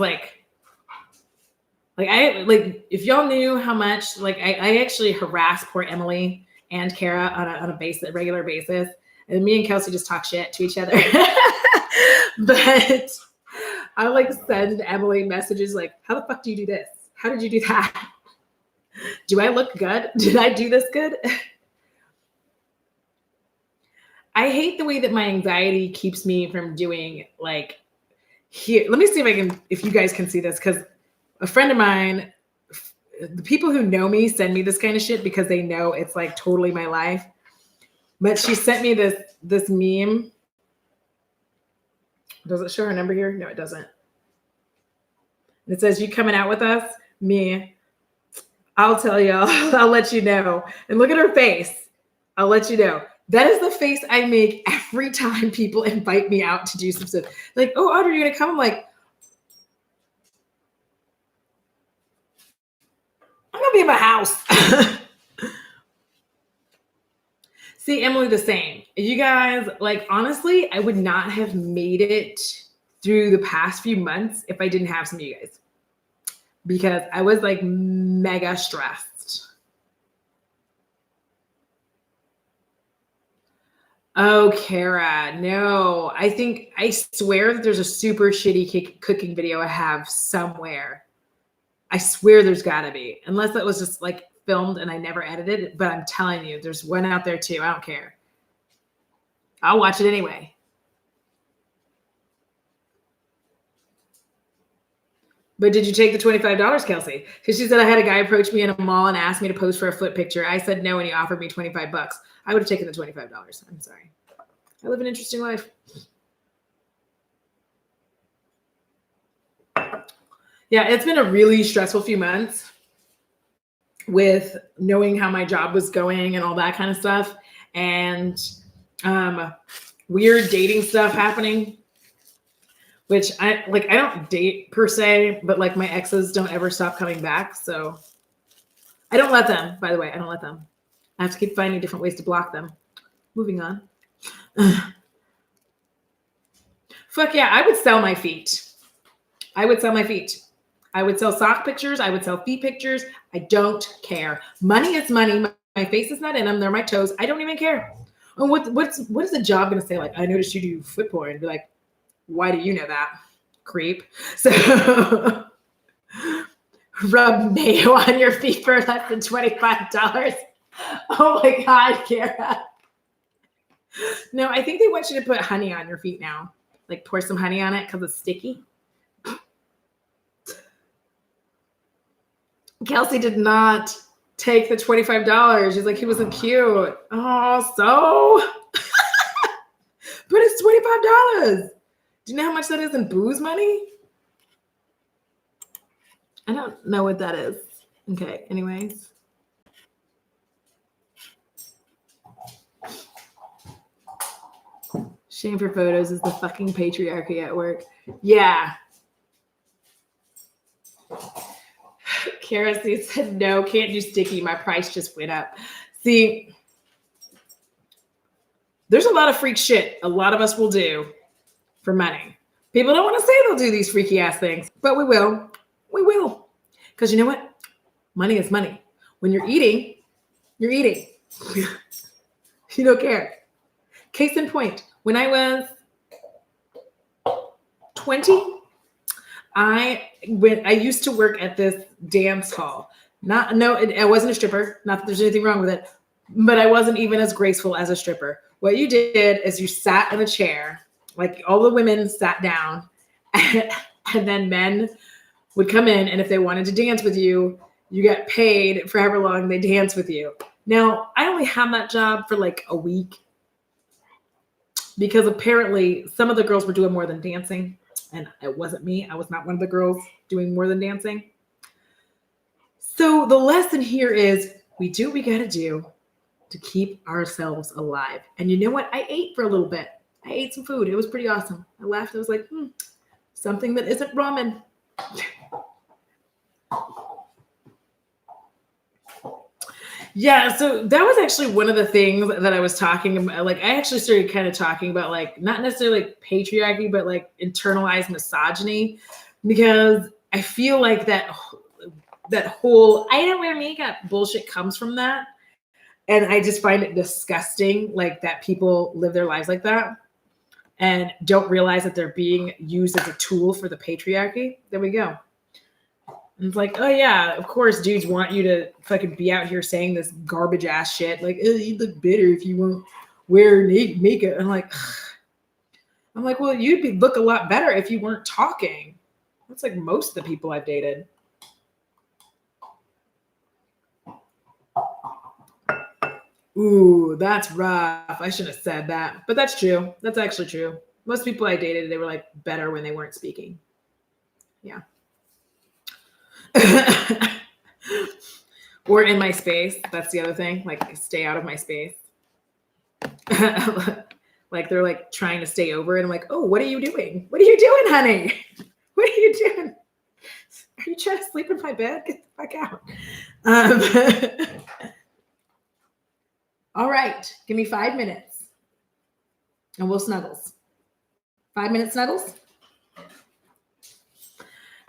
if y'all knew how much, I actually harass poor Emily and Kara on a regular basis. And me and Kelsey just talk shit to each other. But I send Emily messages like, how the fuck do you do this? How did you do that? Do I look good? Did I do this good? I hate the way that my anxiety keeps me from doing here. Let me see if you guys can see this, because a friend of mine, the people who know me send me this kind of shit because they know it's like totally my life. But she sent me this meme. Does it show her number here? No, it doesn't. It says, you coming out with us? Me. I'll tell y'all. I'll let you know. And look at her face. I'll let you know. That is the face I make every time people invite me out to do some stuff. Like, oh, Audrey, you're going to come? I'm like, I'm going to be in my house. See, Emily, the same. You guys, honestly, I would not have made it through the past few months if I didn't have some of you guys. Because I was mega stressed. Oh, Kara, no. I swear that there's a super shitty cooking video I have somewhere. I swear there's gotta be. Unless that was just filmed and I never edited it. But I'm telling you, there's one out there too. I don't care. I'll watch it anyway. But did you take the $25, Kelsey? Because she said I had a guy approach me in a mall and asked me to pose for a foot picture. I said no, and he offered me $25. I would have taken the $25. I'm sorry. I live an interesting life. Yeah, it's been a really stressful few months with knowing how my job was going and all that kind of stuff. And weird dating stuff happening. Which I don't date per se, but my exes don't ever stop coming back. So I don't let them, by the way, I don't let them. I have to keep finding different ways to block them. Moving on. Fuck yeah, I would sell my feet. I would sell my feet. I would sell sock pictures. I would sell feet pictures. I don't care. Money is money. My face is not in them. They're my toes. I don't even care. And what is the job going to say? I noticed you do foot porn. And be like, why do you know that, creep? So rub mayo on your feet for less than $25. Oh my God, Kara. No, I think they want you to put honey on your feet now. Pour some honey on it because it's sticky. Kelsey did not take the $25. She's like, he wasn't cute. Oh, so? But it's $25. Do you know how much that is in booze money? I don't know what that is. Okay, anyways. Shame for photos is the fucking patriarchy at work. Yeah. Kara said, no, can't do sticky. My price just went up. See, there's a lot of freak shit a lot of us will do for money. People don't want to say they'll do these freaky ass things, but we will. We will. Because you know what? Money is money. When you're eating, you're eating. You don't care. Case in point, when I was 20, I used to work at this dance hall. I wasn't a stripper. Not that there's anything wrong with it, but I wasn't even as graceful as a stripper. What you did is you sat in a chair, like all the women sat down, and then men would come in, and if they wanted to dance with you, you got paid for however long they dance with you. Now, I only had that job for like a week because apparently some of the girls were doing more than dancing, and it wasn't me. I was not one of the girls doing more than dancing. So the lesson here is we do what we got to do to keep ourselves alive. And you know what? I ate for a little bit. I ate some food. It was pretty awesome. I laughed. I was like, something that isn't ramen. Yeah, so that was actually one of the things that I was talking about. Like, I actually started kind of talking about, like, not necessarily like patriarchy, but like internalized misogyny, because I feel like that whole I don't wear makeup bullshit comes from that. And I just find it disgusting, like, that people live their lives like that and don't realize that they're being used as a tool for the patriarchy. There we go. And it's like, oh yeah, of course dudes want you to fucking be out here saying this garbage ass shit. Like, oh, you look bitter if you won't wear makeup. I'm like, well, you'd look a lot better if you weren't talking. That's like most of the people I've dated. Ooh, that's rough. I shouldn't have said that, but that's true. That's actually true. Most people I dated, they were like better when they weren't speaking. Yeah. Or in my space. That's the other thing. Like, stay out of my space. Like, they're like trying to stay over it. I'm like, oh, what are you doing? What are you doing, honey? What are you doing? Are you trying to sleep in my bed? Get the fuck out. All right. Give me 5 minutes. And we'll snuggles. 5 minute snuggles?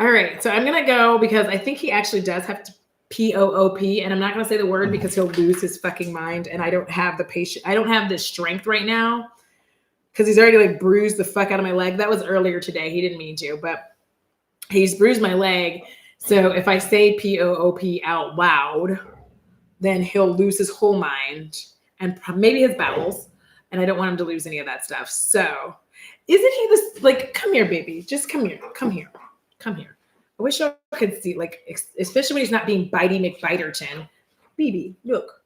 All right, so I'm gonna go because I think he actually does have to POOP, and I'm not gonna say the word because he'll lose his fucking mind, and I don't have the patience. I don't have the strength right now because he's already like bruised the fuck out of my leg. That was earlier today. He didn't mean to, but he's bruised my leg. So if I say POOP out loud, then he'll lose his whole mind and maybe his bowels, and I don't want him to lose any of that stuff. So isn't he this, like, come here, baby, just come here, come here. Come here. I wish I could see, like, especially when he's not being bitey McBiterton. BB, look.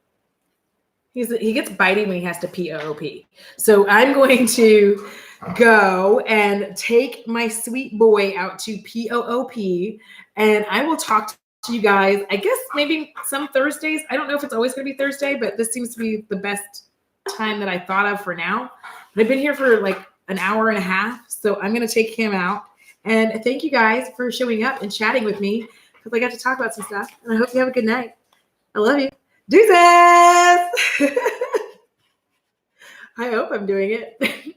He gets bitey when he has to POOP. So I'm going to go and take my sweet boy out to POOP, and I will talk to you guys, I guess maybe some Thursdays. I don't know if it's always going to be Thursday, but this seems to be the best time that I thought of for now. And I've been here for like an hour and a half, so I'm going to take him out. And thank you guys for showing up and chatting with me because I got to talk about some stuff. And I hope you have a good night. I love you. Deuces! I hope I'm doing it.